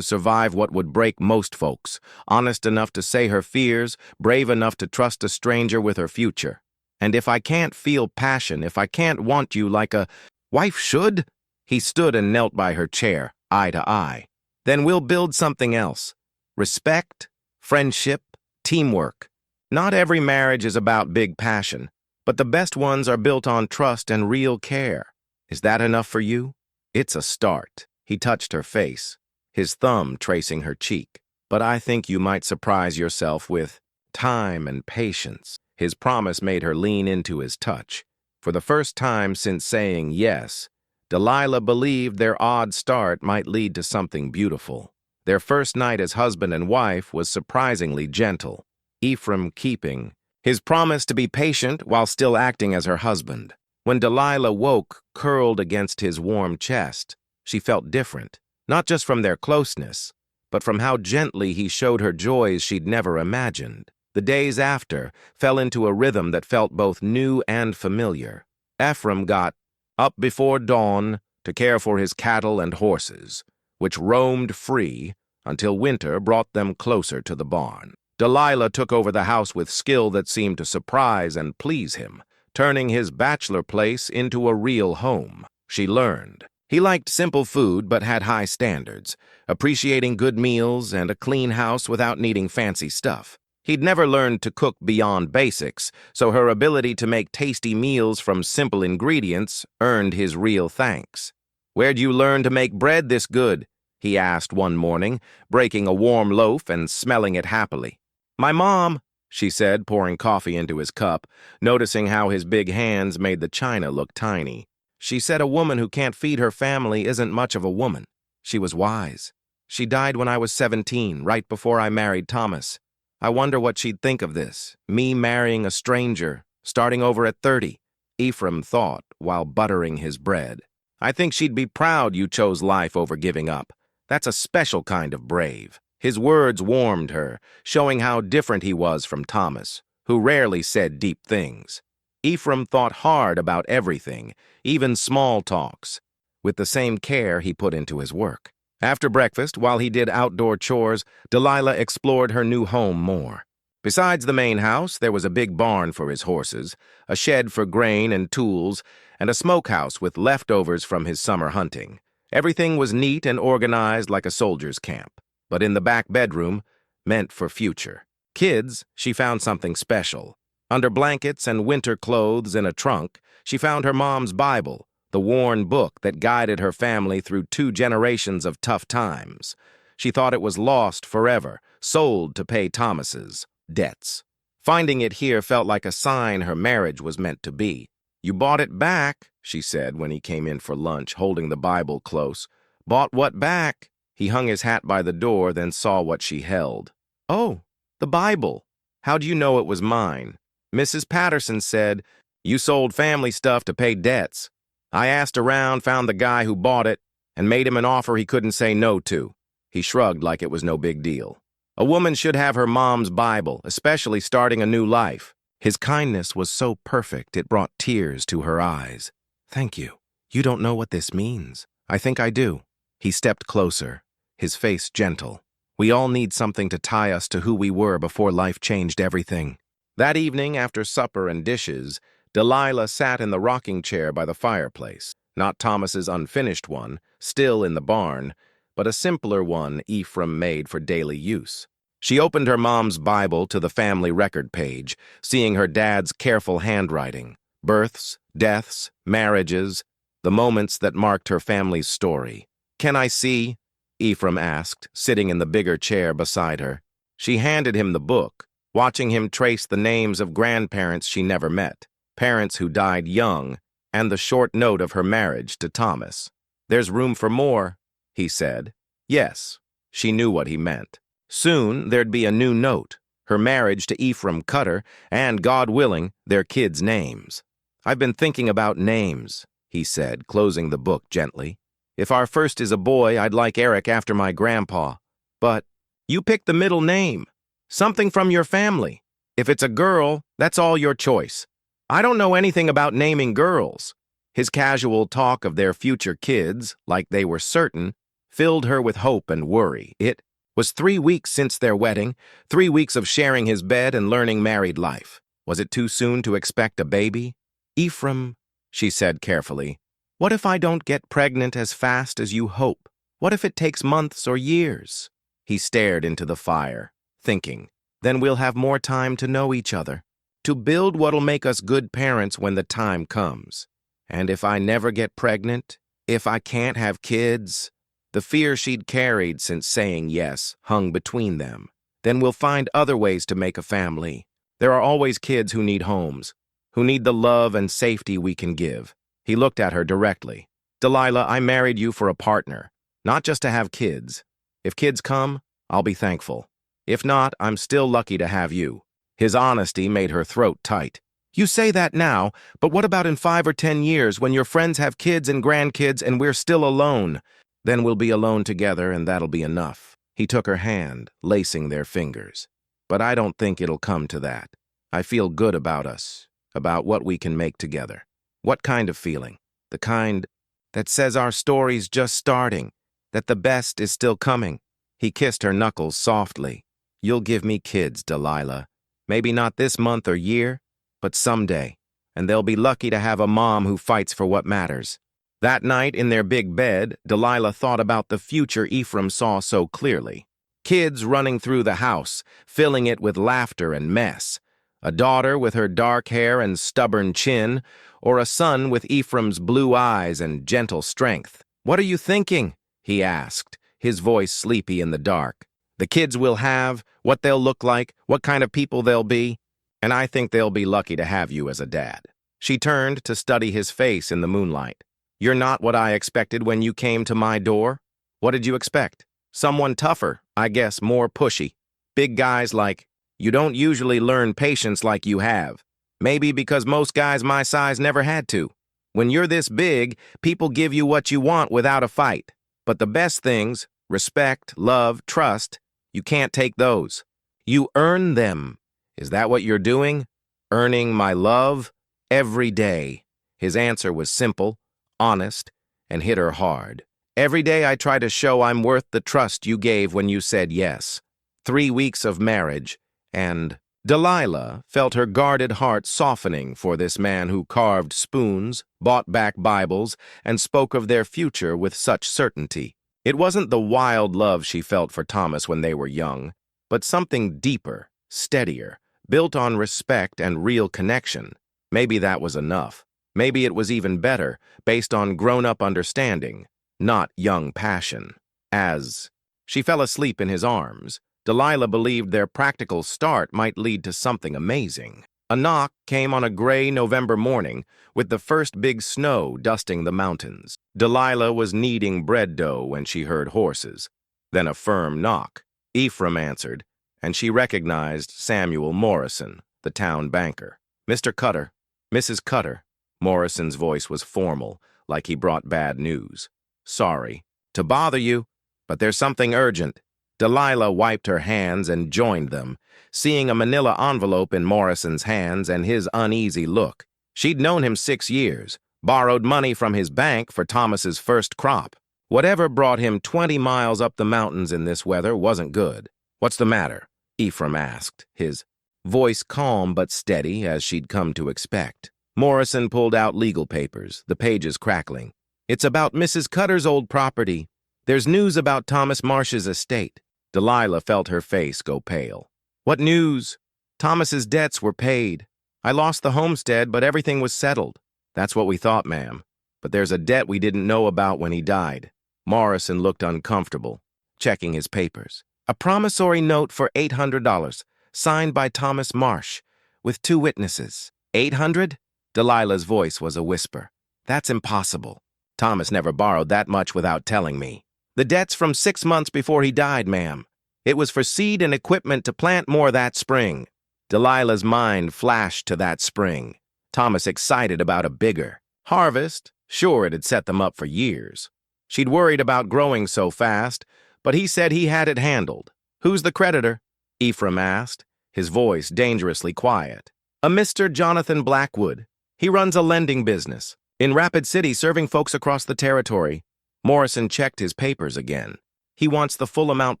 survive what would break most folks, honest enough to say her fears, brave enough to trust a stranger with her future. And if I can't feel passion, if I can't want you like a wife should," he stood and knelt by her chair, eye to eye, "then we'll build something else. Respect, friendship, teamwork. Not every marriage is about big passion, but the best ones are built on trust and real care. Is that enough for you?" "It's a start." He touched her face, his thumb tracing her cheek. "But I think you might surprise yourself with time and patience." His promise made her lean into his touch. For the first time since saying yes, Delilah believed their odd start might lead to something beautiful. Their first night as husband and wife was surprisingly gentle, Ephraim keeping his promise to be patient while still acting as her husband. When Delilah woke, curled against his warm chest, she felt different, not just from their closeness, but from how gently he showed her joys she'd never imagined. The days after fell into a rhythm that felt both new and familiar. Ephraim got up before dawn to care for his cattle and horses, which roamed free until winter brought them closer to the barn. Delilah took over the house with skill that seemed to surprise and please him, turning his bachelor place into a real home. She learned. He liked simple food but had high standards, appreciating good meals and a clean house without needing fancy stuff. He'd never learned to cook beyond basics, so her ability to make tasty meals from simple ingredients earned his real thanks. "Where'd you learn to make bread this good?" he asked one morning, breaking a warm loaf and smelling it happily. "My mom," she said, pouring coffee into his cup, noticing how his big hands made the china look tiny. "She said a woman who can't feed her family isn't much of a woman." She was wise. "She died when I was 17, right before I married Thomas. I wonder what she'd think of this, me marrying a stranger, starting over at 30, Ephraim thought while buttering his bread. "I think she'd be proud you chose life over giving up. That's a special kind of brave." His words warmed her, showing how different he was from Thomas, who rarely said deep things. Ephraim thought hard about everything, even small talks, with the same care he put into his work. After breakfast, while he did outdoor chores, Delilah explored her new home more. Besides the main house, there was a big barn for his horses, a shed for grain and tools, and a smokehouse with leftovers from his summer hunting. Everything was neat and organized like a soldier's camp. But in the back bedroom, meant for future kids, she found something special. Under blankets and winter clothes in a trunk, she found her mom's Bible, the worn book that guided her family through 2 generations of tough times. She thought it was lost forever, sold to pay Thomas's debts. Finding it here felt like a sign her marriage was meant to be. "You bought it back," she said when he came in for lunch, holding the Bible close. "Bought what back?" He hung his hat by the door, then saw what she held. "Oh, the Bible. How do you know it was mine?" "Mrs. Patterson said, you sold family stuff to pay debts. I asked around, found the guy who bought it, and made him an offer he couldn't say no to." He shrugged like it was no big deal. "A woman should have her mom's Bible, especially starting a new life." His kindness was so perfect it brought tears to her eyes. "Thank you. You don't know what this means." "I think I do." He stepped closer, his face gentle. "We all need something to tie us to who we were before life changed everything." That evening, after supper and dishes, Delilah sat in the rocking chair by the fireplace, not Thomas's unfinished one, still in the barn, but a simpler one Ephraim made for daily use. She opened her mom's Bible to the family record page, seeing her dad's careful handwriting, births, deaths, marriages, the moments that marked her family's story. "Can I see?" Ephraim asked, sitting in the bigger chair beside her. She handed him the book, watching him trace the names of grandparents she never met, parents who died young, and the short note of her marriage to Thomas. "There's room for more," he said. Yes, she knew what he meant. Soon there'd be a new note, her marriage to Ephraim Cutter, and, God willing, their kids' names. "I've been thinking about names," he said, closing the book gently. "If our first is a boy, I'd like Eric after my grandpa. But you pick the middle name, something from your family. If it's a girl, that's all your choice. I don't know anything about naming girls." His casual talk of their future kids, like they were certain, filled her with hope and worry. It was 3 weeks since their wedding, 3 weeks of sharing his bed and learning married life. Was it too soon to expect a baby? "Ephraim," she said carefully, "what if I don't get pregnant as fast as you hope? What if it takes months or years?" He stared into the fire, thinking, "Then we'll have more time to know each other, to build what'll make us good parents when the time comes. And if I never get pregnant, if I can't have kids..." The fear she'd carried since saying yes hung between them. "Then we'll find other ways to make a family. There are always kids who need homes, who need the love and safety we can give." He looked at her directly. "Delilah, I married you for a partner, not just to have kids. If kids come, I'll be thankful. If not, I'm still lucky to have you." His honesty made her throat tight. "You say that now, but what about in 5 or 10 years when your friends have kids and grandkids and we're still alone? Then we'll be alone together and that'll be enough." He took her hand, lacing their fingers. but I don't think it'll come to that. I feel good about us, about what we can make together. What kind of feeling? The kind that says our story's just starting, that the best is still coming. He kissed her knuckles softly. You'll give me kids, Delilah. Maybe not this month or year, but someday. And they'll be lucky to have a mom who fights for what matters. That night in their big bed, Delilah thought about the future Ephraim saw so clearly. Kids running through the house, filling it with laughter and mess. A daughter with her dark hair and stubborn chin, or a son with Ephraim's blue eyes and gentle strength. "What are you thinking?" he asked, his voice sleepy in the dark. "The kids we'll have, what they'll look like, what kind of people they'll be, and I think they'll be lucky to have you as a dad." She turned to study his face in the moonlight. "You're not what I expected when you came to my door. What did you expect? Someone tougher, I guess, more pushy. Big guys like, you don't usually learn patience like you have. Maybe because most guys my size never had to. When you're this big, people give you what you want without a fight. But the best things, respect, love, trust, you can't take those. You earn them. Is that what you're doing? Earning my love? Every day." His answer was simple, honest, and hit her hard. "Every day I try to show I'm worth the trust you gave when you said yes. 3 weeks of marriage, and..." Delilah felt her guarded heart softening for this man who carved spoons, bought back Bibles, and spoke of their future with such certainty. It wasn't the wild love she felt for Thomas when they were young, but something deeper, steadier, built on respect and real connection. Maybe that was enough. Maybe it was even better, based on grown-up understanding, not young passion. As she fell asleep in his arms, Delilah believed their practical start might lead to something amazing. A knock came on a gray November morning, with the first big snow dusting the mountains. Delilah was kneading bread dough when she heard horses. Then a firm knock. Ephraim answered, and she recognized Samuel Morrison, the town banker. "Mr. Cutter, Mrs. Cutter." Morrison's voice was formal, like he brought bad news. "Sorry to bother you, but there's something urgent." Delilah wiped her hands and joined them, seeing a manila envelope in Morrison's hands and his uneasy look. She'd known him 6 years, borrowed money from his bank for Thomas's first crop. Whatever brought him 20 miles up the mountains in this weather wasn't good. "What's the matter?" Ephraim asked, his voice calm but steady as she'd come to expect. Morrison pulled out legal papers, the pages crackling. "It's about Mrs. Cutter's old property. There's news about Thomas Marsh's estate." Delilah felt her face go pale. "What news?" "Thomas's debts were paid. I lost the homestead, but everything was settled." "That's what we thought, ma'am. But there's a debt we didn't know about when he died." Morrison looked uncomfortable, checking his papers. "A promissory note for $800, signed by Thomas Marsh, with 2 witnesses." "800? Delilah's voice was a whisper. "That's impossible. Thomas never borrowed that much without telling me." "The debt's from 6 months before he died, ma'am. It was for seed and equipment to plant more that spring." Delilah's mind flashed to that spring. Thomas excited about a bigger harvest. Sure, it had set them up for years. She'd worried about growing so fast, but he said he had it handled. "Who's the creditor?" Ephraim asked, his voice dangerously quiet. "A Mr. Jonathan Blackwood. He runs a lending business in Rapid City, serving folks across the territory." Morrison checked his papers again. "He wants the full amount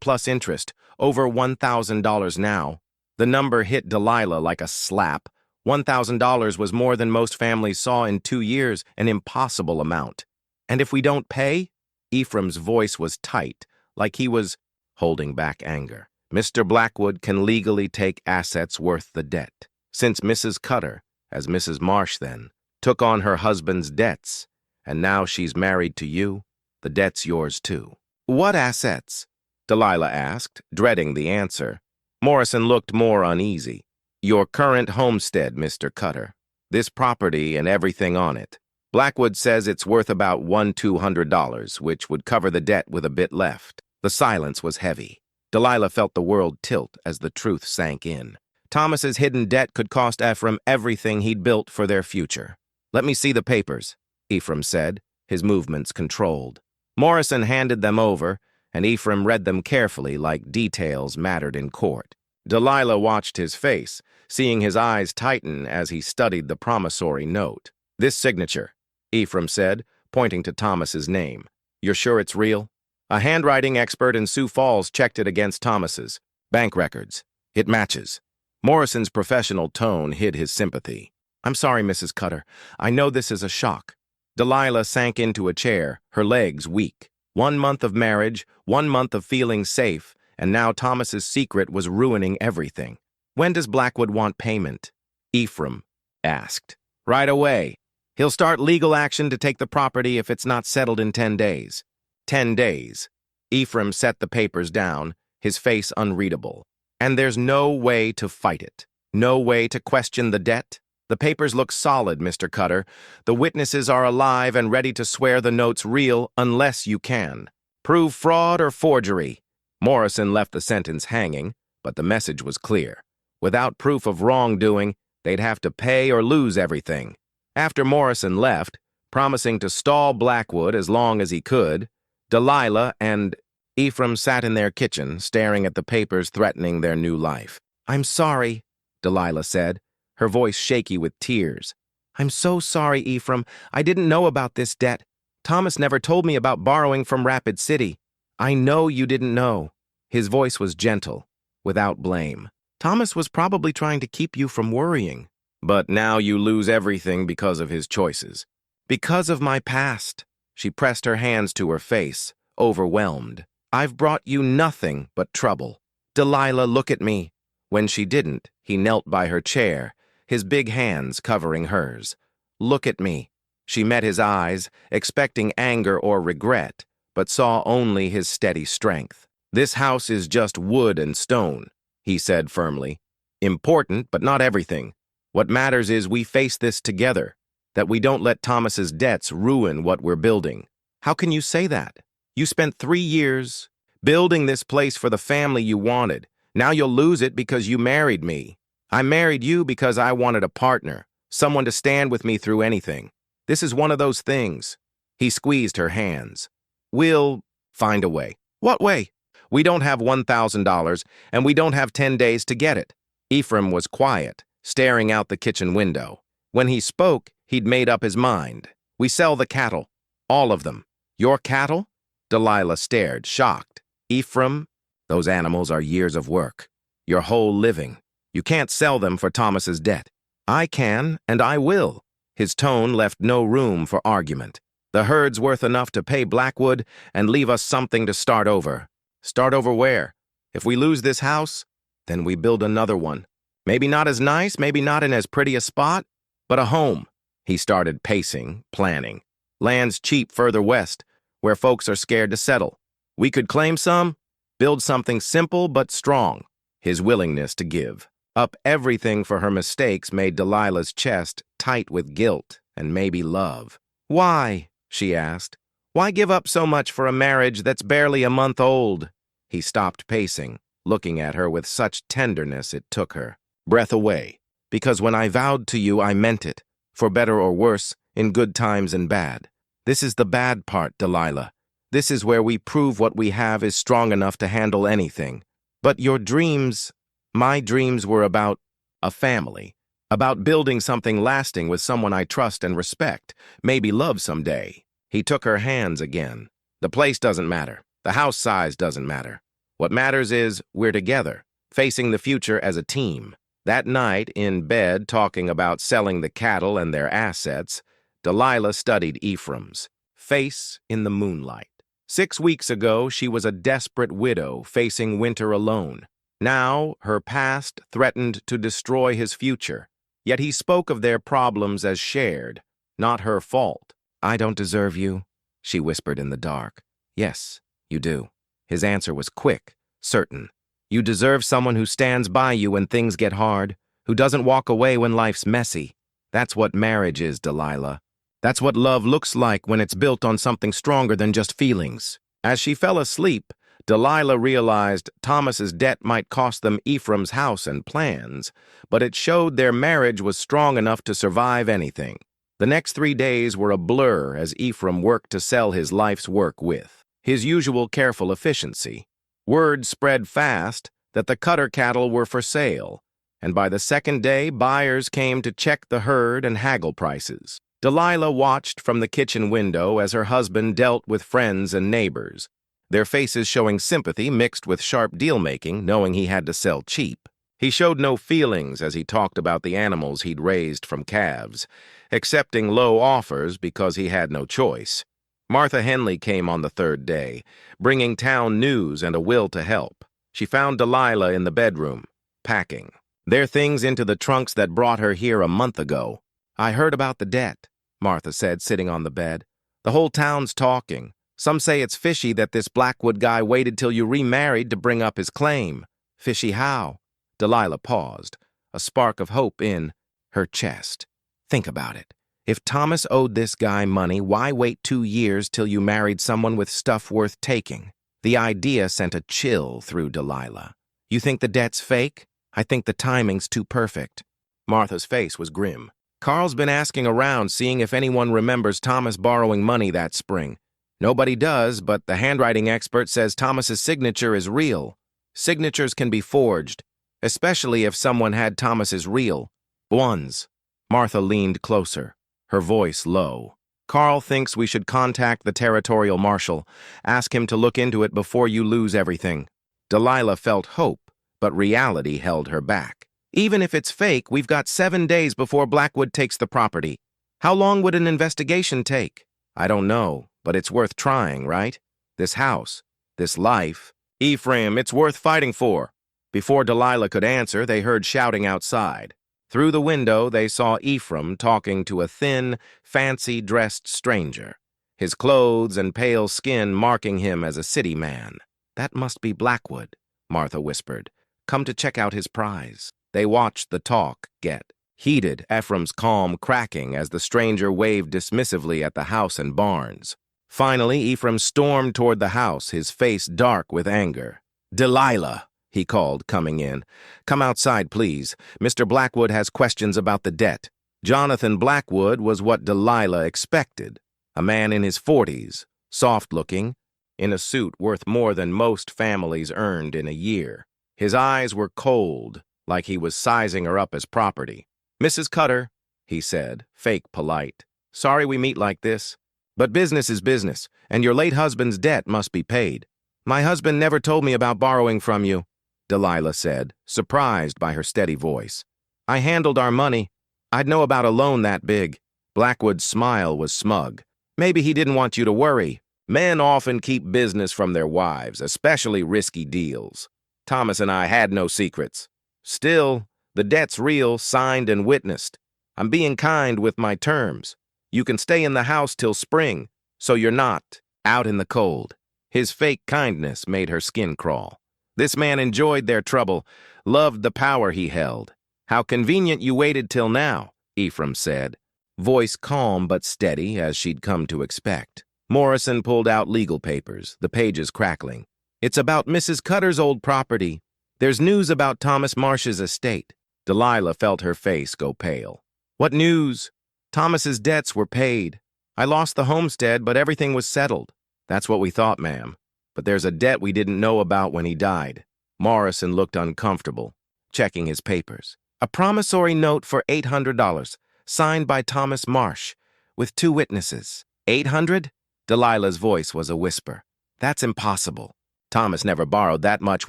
plus interest, over $1,000 now." The number hit Delilah like a slap. $1,000 was more than most families saw in 2 years, an impossible amount. "And if we don't pay?" Ephraim's voice was tight, like he was holding back anger. "Mr. Blackwood can legally take assets worth the debt. Since Mrs. Cutter, as Mrs. Marsh then, took on her husband's debts, and now she's married to you, the debt's yours too." "What assets?" Delilah asked, dreading the answer. Morrison looked more uneasy. "Your current homestead, Mr. Cutter. This property and everything on it. Blackwood says it's worth about $200, which would cover the debt with a bit left." The silence was heavy. Delilah felt the world tilt as the truth sank in. Thomas's hidden debt could cost Ephraim everything he'd built for their future. "Let me see the papers," Ephraim said, his movements controlled. Morrison handed them over, and Ephraim read them carefully like details mattered in court. Delilah watched his face, seeing his eyes tighten as he studied the promissory note. "This signature," Ephraim said, pointing to Thomas's name. "You're sure it's real?" A handwriting expert in Sioux Falls checked it against Thomas's. "Bank records. It matches." Morrison's professional tone hid his sympathy. "I'm sorry, Mrs. Cutter. I know this is a shock." Delilah sank into a chair, her legs weak. 1 month of marriage, 1 month of feeling safe, and now Thomas's secret was ruining everything. "When does Blackwood want payment?" Ephraim asked. "Right away. He'll start legal action to take the property if it's not settled in 10 days. 10 days. Ephraim set the papers down, his face unreadable. "And there's no way to fight it. No way to question the debt? The papers look solid, Mr. Cutter. The witnesses are alive and ready to swear the note's real unless you can. Prove fraud or forgery." Morrison left the sentence hanging, but the message was clear. Without proof of wrongdoing, they'd have to pay or lose everything. After Morrison left, promising to stall Blackwood as long as he could, Delilah and Ephraim sat in their kitchen, staring at the papers threatening their new life. "I'm sorry," Delilah said, her voice shaky with tears. "I'm so sorry, Ephraim. I didn't know about this debt. Thomas never told me about borrowing from Rapid City. I know you didn't know." His voice was gentle, without blame. "Thomas was probably trying to keep you from worrying. But now you lose everything because of his choices." "Because of my past." She pressed her hands to her face, overwhelmed. "I've brought you nothing but trouble. Delilah, look at me." When she didn't, he knelt by her chair, his big hands covering hers. "Look at me." She met his eyes, expecting anger or regret, but saw only his steady strength. "This house is just wood and stone," he said firmly. "Important, but not everything. What matters is we face this together, that we don't let Thomas's debts ruin what we're building." "How can you say that? You spent 3 years building this place for the family you wanted. Now you'll lose it because you married me. I married you because I wanted a partner, someone to stand with me through anything. This is one of those things." He squeezed her hands. "We'll find a way." "What way?" "We don't have $1,000, and we don't have 10 days to get it." Ephraim was quiet, staring out the kitchen window. When he spoke, he'd made up his mind. "We sell the cattle. All of them." "Your cattle?" Delilah stared, shocked. "Ephraim, those animals are years of work. Your whole living. You can't sell them for Thomas's debt." "I can, and I will." His tone left no room for argument. "The herd's worth enough to pay Blackwood and leave us something to start over." "Start over where? If we lose this house, then we build another one. Maybe not as nice, maybe not in as pretty a spot, but a home." He started pacing, planning. "Land's cheap further west, where folks are scared to settle. We could claim some, build something simple but strong." His willingness to give up everything for her mistakes made Delilah's chest tight with guilt and maybe love. "Why?" she asked. "Why give up so much for a marriage that's barely a month old?" He stopped pacing, looking at her with such tenderness it took her breath away. "Because when I vowed to you, I meant it, for better or worse, in good times and bad. This is the bad part, Delilah. This is where we prove what we have is strong enough to handle anything. But your dreams, my dreams were about a family, about building something lasting with someone I trust and respect, maybe love someday." He took her hands again. "The place doesn't matter. The house size doesn't matter. What matters is we're together, facing the future as a team." That night, in bed, talking about selling the cattle and their assets, Delilah studied Ephraim's face in the moonlight. 6 weeks ago, she was a desperate widow facing winter alone. Now, her past threatened to destroy his future. Yet he spoke of their problems as shared, not her fault. "I don't deserve you," she whispered in the dark. "Yes, you do." His answer was quick, certain. "You deserve someone who stands by you when things get hard, who doesn't walk away when life's messy. That's what marriage is, Delilah. That's what love looks like when it's built on something stronger than just feelings." As she fell asleep, Delilah realized Thomas's debt might cost them Ephraim's house and plans, but it showed their marriage was strong enough to survive anything. The next 3 days were a blur as Ephraim worked to sell his life's work with his usual careful efficiency. Word spread fast that the Cutter cattle were for sale, and by the second day, buyers came to check the herd and haggle prices. Delilah watched from the kitchen window as her husband dealt with friends and neighbors, their faces showing sympathy mixed with sharp deal-making, knowing he had to sell cheap. He showed no feelings as he talked about the animals he'd raised from calves, accepting low offers because he had no choice. Martha Henley came on the third day, bringing town news and a will to help. She found Delilah in the bedroom, packing their things into the trunks that brought her here a month ago. "I heard about the debt," Martha said, sitting on the bed. "The whole town's talking. Some say it's fishy that this Blackwood guy waited till you remarried to bring up his claim." "Fishy how?" Delilah paused, a spark of hope in her chest. "Think about it. If Thomas owed this guy money, why wait 2 years till you married someone with stuff worth taking?" The idea sent a chill through Delilah. "You think the debt's fake? I think the timing's too perfect." Martha's face was grim. "Carl's been asking around, seeing if anyone remembers Thomas borrowing money that spring. Nobody does, but the handwriting expert says Thomas's signature is real. Signatures can be forged, especially if someone had Thomas's real ones." Martha leaned closer, her voice low. "Carl thinks we should contact the territorial marshal, ask him to look into it before you lose everything." Delilah felt hope, but reality held her back. "Even if it's fake, we've got 7 days before Blackwood takes the property. How long would an investigation take?" "I don't know, but it's worth trying, right? This house, this life." "Ephraim, it's worth fighting for." Before Delilah could answer, they heard shouting outside. Through the window, they saw Ephraim talking to a thin, fancy-dressed stranger, his clothes and pale skin marking him as a city man. "That must be Blackwood," Martha whispered. "Come to check out his prize." They watched the talk get heated, Ephraim's calm cracking as the stranger waved dismissively at the house and barns. Finally, Ephraim stormed toward the house, his face dark with anger. "Delilah," he called, coming in. "Come outside, please. Mr. Blackwood has questions about the debt." Jonathan Blackwood was what Delilah expected. A man in his 40s, soft-looking, in a suit worth more than most families earned in a year. His eyes were cold, like he was sizing her up as property. "Mrs. Cutter," he said, fake polite. "Sorry we meet like this, but business is business, and your late husband's debt must be paid." "My husband never told me about borrowing from you," Delilah said, surprised by her steady voice. "I handled our money. I'd know about a loan that big." Blackwood's smile was smug. "Maybe he didn't want you to worry. Men often keep business from their wives, especially risky deals. Thomas and I had no secrets. Still, the debt's real, signed and witnessed. I'm being kind with my terms. You can stay in the house till spring, so you're not out in the cold." His fake kindness made her skin crawl. This man enjoyed their trouble, loved the power he held. "How convenient you waited till now," Ephraim said, voice calm but steady as she'd come to expect. Morrison pulled out legal papers, the pages crackling. "It's about Mrs. Cutter's old property. There's news about Thomas Marsh's estate." Delilah felt her face go pale. "What news?" "Thomas's debts were paid. I lost the homestead, but everything was settled." "That's what we thought, ma'am. But there's a debt we didn't know about when he died." Morrison looked uncomfortable, checking his papers. "A promissory note for $800, signed by Thomas Marsh, with 2 witnesses." "800? Delilah's voice was a whisper. "That's impossible. Thomas never borrowed that much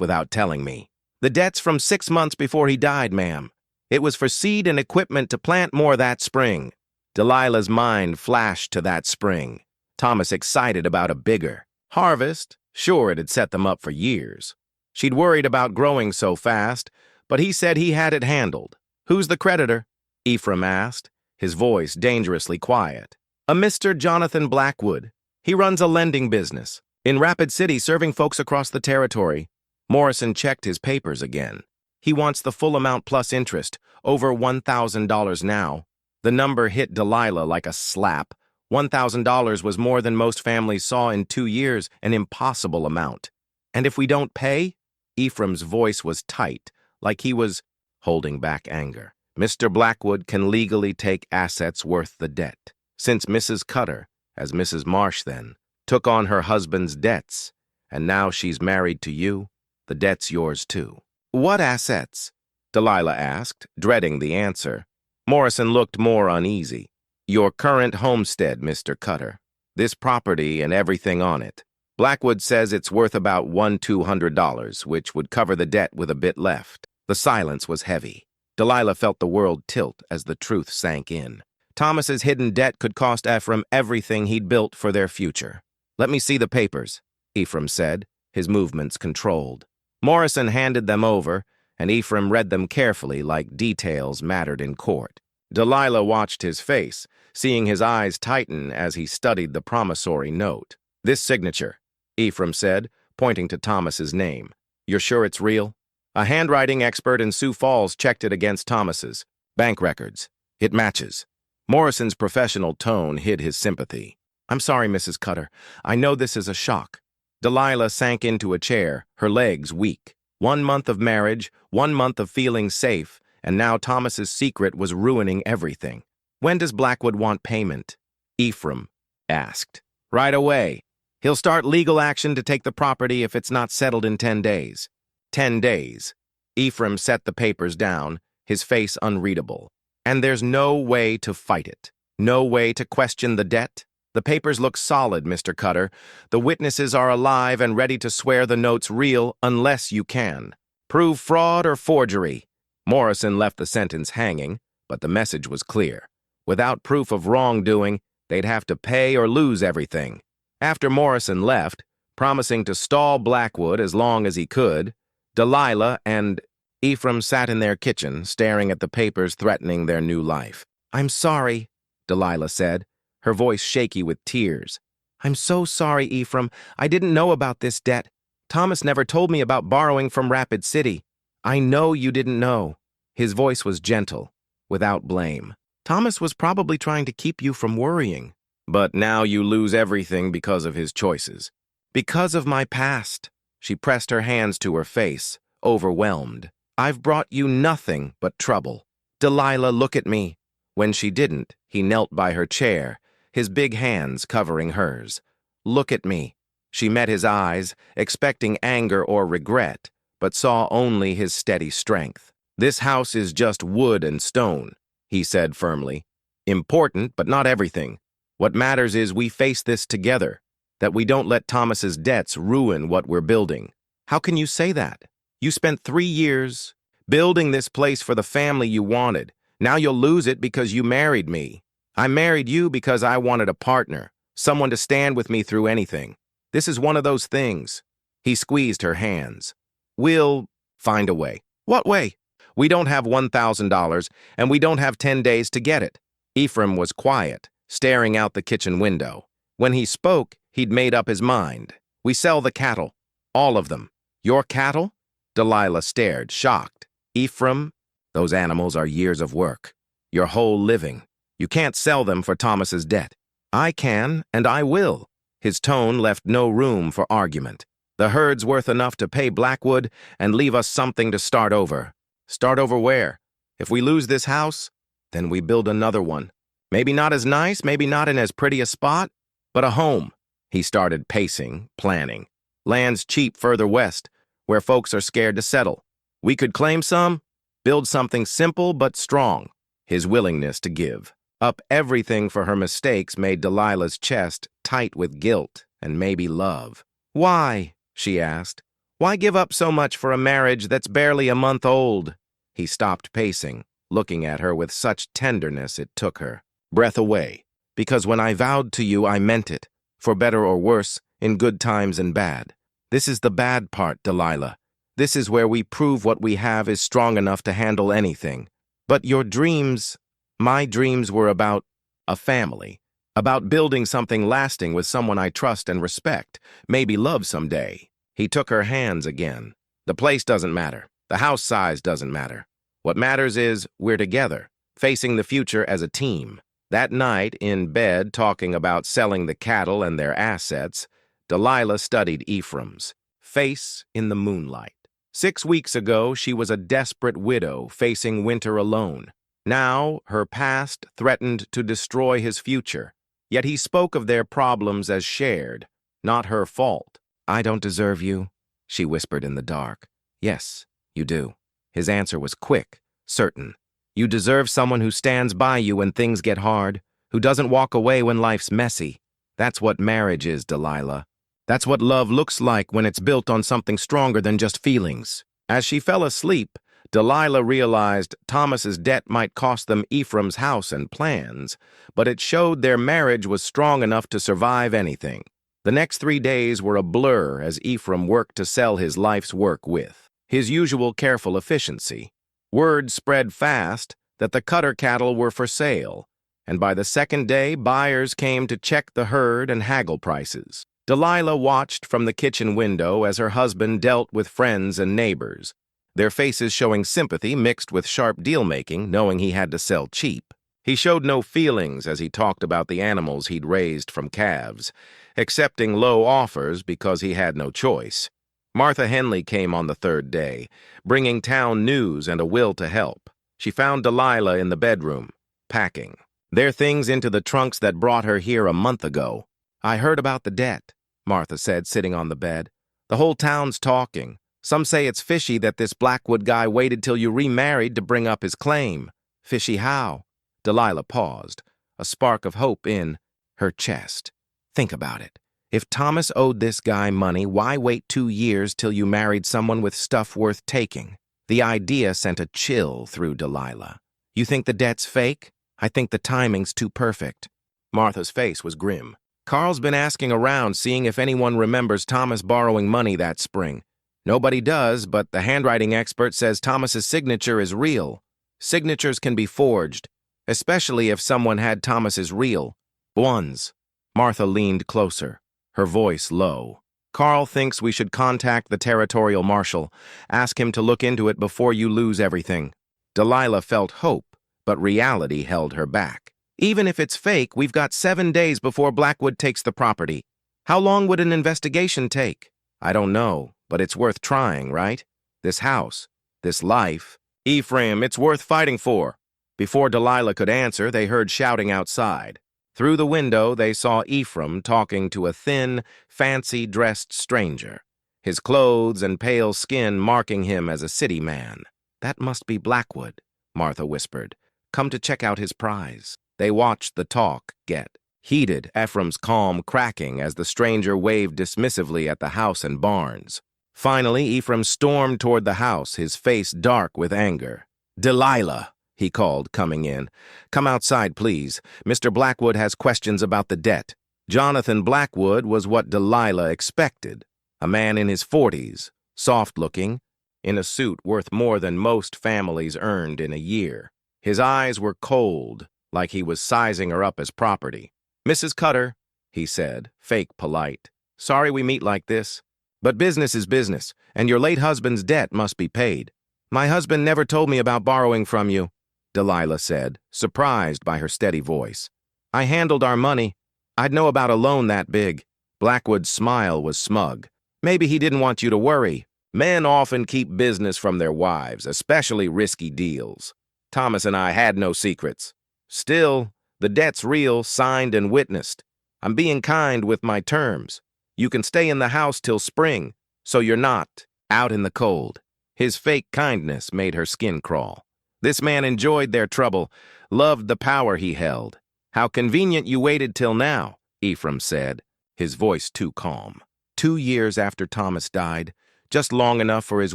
without telling me." "The debt's from 6 months before he died, ma'am. It was for seed and equipment to plant more that spring." Delilah's mind flashed to that spring. Thomas excited about a bigger harvest. Sure, it had set them up for years. She'd worried about growing so fast, but he said he had it handled. "Who's the creditor?" Ephraim asked, his voice dangerously quiet. "A Mr. Jonathan Blackwood. He runs a lending business in Rapid City, serving folks across the territory." Morrison checked his papers again. "He wants the full amount plus interest, over $1,000 now." The number hit Delilah like a slap. $1,000 was more than most families saw in 2 years, an impossible amount. "And if we don't pay?" Ephraim's voice was tight, like he was holding back anger. "Mr. Blackwood can legally take assets worth the debt. Since Mrs. Cutter, as Mrs. Marsh then, took on her husband's debts, and now she's married to you, the debt's yours too." What assets? Delilah asked, dreading the answer. Morrison looked more uneasy. Your current homestead, Mr. Cutter. This property and everything on it. Blackwood says it's worth about $200, which would cover the debt with a bit left. The silence was heavy. Delilah felt the world tilt as the truth sank in. Thomas's hidden debt could cost Ephraim everything he'd built for their future. Let me see the papers, Ephraim said, his movements controlled. Morrison handed them over, and Ephraim read them carefully like details mattered in court. Delilah watched his face, seeing his eyes tighten as he studied the promissory note. This signature, Ephraim said, pointing to Thomas's name. You're sure it's real? A handwriting expert in Sioux Falls checked it against Thomas's. Bank records. It matches. Morrison's professional tone hid his sympathy. I'm sorry, Mrs. Cutter. I know this is a shock. Delilah sank into a chair, her legs weak. 1 month of marriage, 1 month of feeling safe, and now Thomas's secret was ruining everything. When does Blackwood want payment? Ephraim asked. Right away. He'll start legal action to take the property if it's not settled in 10 days. 10 days. Ephraim set the papers down, his face unreadable. And there's no way to fight it. No way to question the debt? The papers look solid, Mr. Cutter. The witnesses are alive and ready to swear the note's real unless you can. Prove fraud or forgery. Morrison left the sentence hanging, but the message was clear. Without proof of wrongdoing, they'd have to pay or lose everything. After Morrison left, promising to stall Blackwood as long as he could, Delilah and Ephraim sat in their kitchen, staring at the papers threatening their new life. I'm sorry, Delilah said, her voice shaky with tears. I'm so sorry, Ephraim. I didn't know about this debt. Thomas never told me about borrowing from Rapid City. I know you didn't know. His voice was gentle, without blame. Thomas was probably trying to keep you from worrying. But now you lose everything because of his choices. Because of my past. She pressed her hands to her face, overwhelmed. I've brought you nothing but trouble. Delilah, look at me. When she didn't, he knelt by her chair, his big hands covering hers. Look at me. She met his eyes, expecting anger or regret, but saw only his steady strength. This house is just wood and stone, he said firmly. Important, but not everything. What matters is we face this together, that we don't let Thomas's debts ruin what we're building. How can you say that? You spent 3 years building this place for the family you wanted. Now you'll lose it because you married me. I married you because I wanted a partner, someone to stand with me through anything. This is one of those things. He squeezed her hands. We'll find a way. What way? We don't have $1,000, and we don't have 10 days to get it. Ephraim was quiet, staring out the kitchen window. When he spoke, he'd made up his mind. We sell the cattle. All of them. Your cattle? Delilah stared, shocked. Ephraim, those animals are years of work. Your whole living. You can't sell them for Thomas's debt. I can, and I will. His tone left no room for argument. The herd's worth enough to pay Blackwood and leave us something to start over. Start over where? If we lose this house, then we build another one. Maybe not as nice, maybe not in as pretty a spot, but a home. He started pacing, planning. Land's cheap further west, where folks are scared to settle. We could claim some, build something simple but strong. His willingness to give up everything for her mistakes made Delilah's chest tight with guilt and maybe love. Why? She asked. Why give up so much for a marriage that's barely a month old? He stopped pacing, looking at her with such tenderness it took her breath away. Because when I vowed to you, I meant it, for better or worse, in good times and bad. This is the bad part, Delilah. This is where we prove what we have is strong enough to handle anything. But your dreams, my dreams were about a family, about building something lasting with someone I trust and respect, maybe love someday. He took her hands again. The place doesn't matter. The house size doesn't matter. What matters is we're together, facing the future as a team. That night, in bed, talking about selling the cattle and their assets, Delilah studied Ephraim's face in the moonlight. 6 weeks ago, she was a desperate widow facing winter alone. Now, her past threatened to destroy his future. Yet he spoke of their problems as shared, not her fault. I don't deserve you, she whispered in the dark. Yes, You do. His answer was quick, certain. You deserve someone who stands by you when things get hard, who doesn't walk away when life's messy. That's what marriage is, Delilah. That's what love looks like when it's built on something stronger than just feelings. As she fell asleep, Delilah realized Thomas's debt might cost them Ephraim's house and plans, but it showed their marriage was strong enough to survive anything. The next 3 days were a blur as Ephraim worked to sell his life's work with his usual careful efficiency. Word spread fast that the Cutter cattle were for sale, and by the second day, buyers came to check the herd and haggle prices. Delilah watched from the kitchen window as her husband dealt with friends and neighbors, their faces showing sympathy mixed with sharp deal-making, knowing he had to sell cheap. He showed no feelings as he talked about the animals he'd raised from calves, accepting low offers because he had no choice. Martha Henley came on the third day, bringing town news and a will to help. She found Delilah in the bedroom, packing their things into the trunks that brought her here a month ago. "I heard about the debt," Martha said, sitting on the bed. "The whole town's talking. Some say it's fishy that this Blackwood guy waited till you remarried to bring up his claim." "Fishy how?" Delilah paused, a spark of hope in her chest. "Think about it. If Thomas owed this guy money, why wait 2 years till you married someone with stuff worth taking?" The idea sent a chill through Delilah. "You think the debt's fake? I think the timing's too perfect." Martha's face was grim. "Carl's been asking around, seeing if anyone remembers Thomas borrowing money that spring. Nobody does, but the handwriting expert says Thomas's signature is real. Signatures can be forged, especially if someone had Thomas's real ones." Martha leaned closer, her voice low. "Carl thinks we should contact the territorial marshal, ask him to look into it before you lose everything." Delilah felt hope, but reality held her back. "Even if it's fake, we've got 7 days before Blackwood takes the property. How long would an investigation take?" "I don't know, but it's worth trying, right? This house, this life." "Ephraim, it's worth fighting for." Before Delilah could answer, they heard shouting outside. Through the window, they saw Ephraim talking to a thin, fancy-dressed stranger, his clothes and pale skin marking him as a city man. "That must be Blackwood," Martha whispered. "Come to check out his prize." They watched the talk get heated, Ephraim's calm cracking as the stranger waved dismissively at the house and barns. Finally, Ephraim stormed toward the house, his face dark with anger. "Delilah," he called, coming in. "Come outside, please. Mr. Blackwood has questions about the debt." Jonathan Blackwood was what Delilah expected. A man in his 40s, soft-looking, in a suit worth more than most families earned in a year. His eyes were cold, like he was sizing her up as property. "Mrs. Cutter," he said, fake polite. "Sorry we meet like this, but business is business, and your late husband's debt must be paid." "My husband never told me about borrowing from you," Delilah said, surprised by her steady voice. "I handled our money. I'd know about a loan that big." Blackwood's smile was smug. "Maybe he didn't want you to worry. Men often keep business from their wives, especially risky deals. Thomas and I had no secrets. Still, the debt's real, signed and witnessed. I'm being kind with my terms. You can stay in the house till spring, so you're not out in the cold." His fake kindness made her skin crawl. This man enjoyed their trouble, loved the power he held. "How convenient you waited till now," Ephraim said, his voice too calm. 2 years after Thomas died, just long enough for his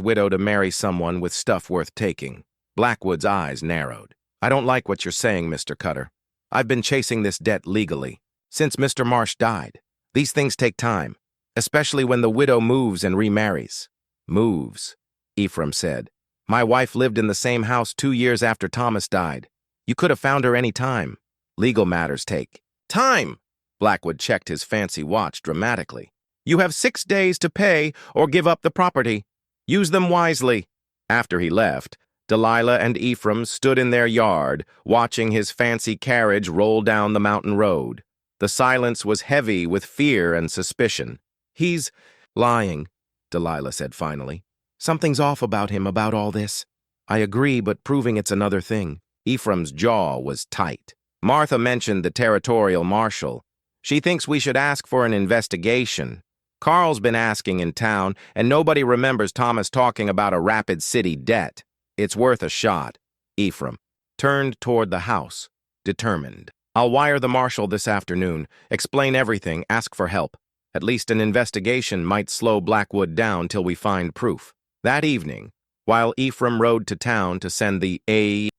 widow to marry someone with stuff worth taking. Blackwood's eyes narrowed. "I don't like what you're saying, Mr. Cutter. I've been chasing this debt legally, since Mr. Marsh died. These things take time, especially when the widow moves and remarries." "Moves," Ephraim said. "My wife lived in the same house 2 years after Thomas died. You could have found her any time. Legal matters take time." Blackwood checked his fancy watch dramatically. "You have 6 days to pay or give up the property. Use them wisely." After he left, Delilah and Ephraim stood in their yard, watching his fancy carriage roll down the mountain road. The silence was heavy with fear and suspicion. "He's lying," Delilah said finally. "Something's off about him about all this." "I agree, but proving it's another thing." Ephraim's jaw was tight. "Martha mentioned the territorial marshal. She thinks we should ask for an investigation. Carl's been asking in town, and nobody remembers Thomas talking about a Rapid City debt. It's worth a shot. Ephraim turned toward the house, determined. I'll wire the marshal this afternoon, explain everything, ask for help. At least an investigation might slow Blackwood down till we find proof. That evening, while Ephraim rode to town to send the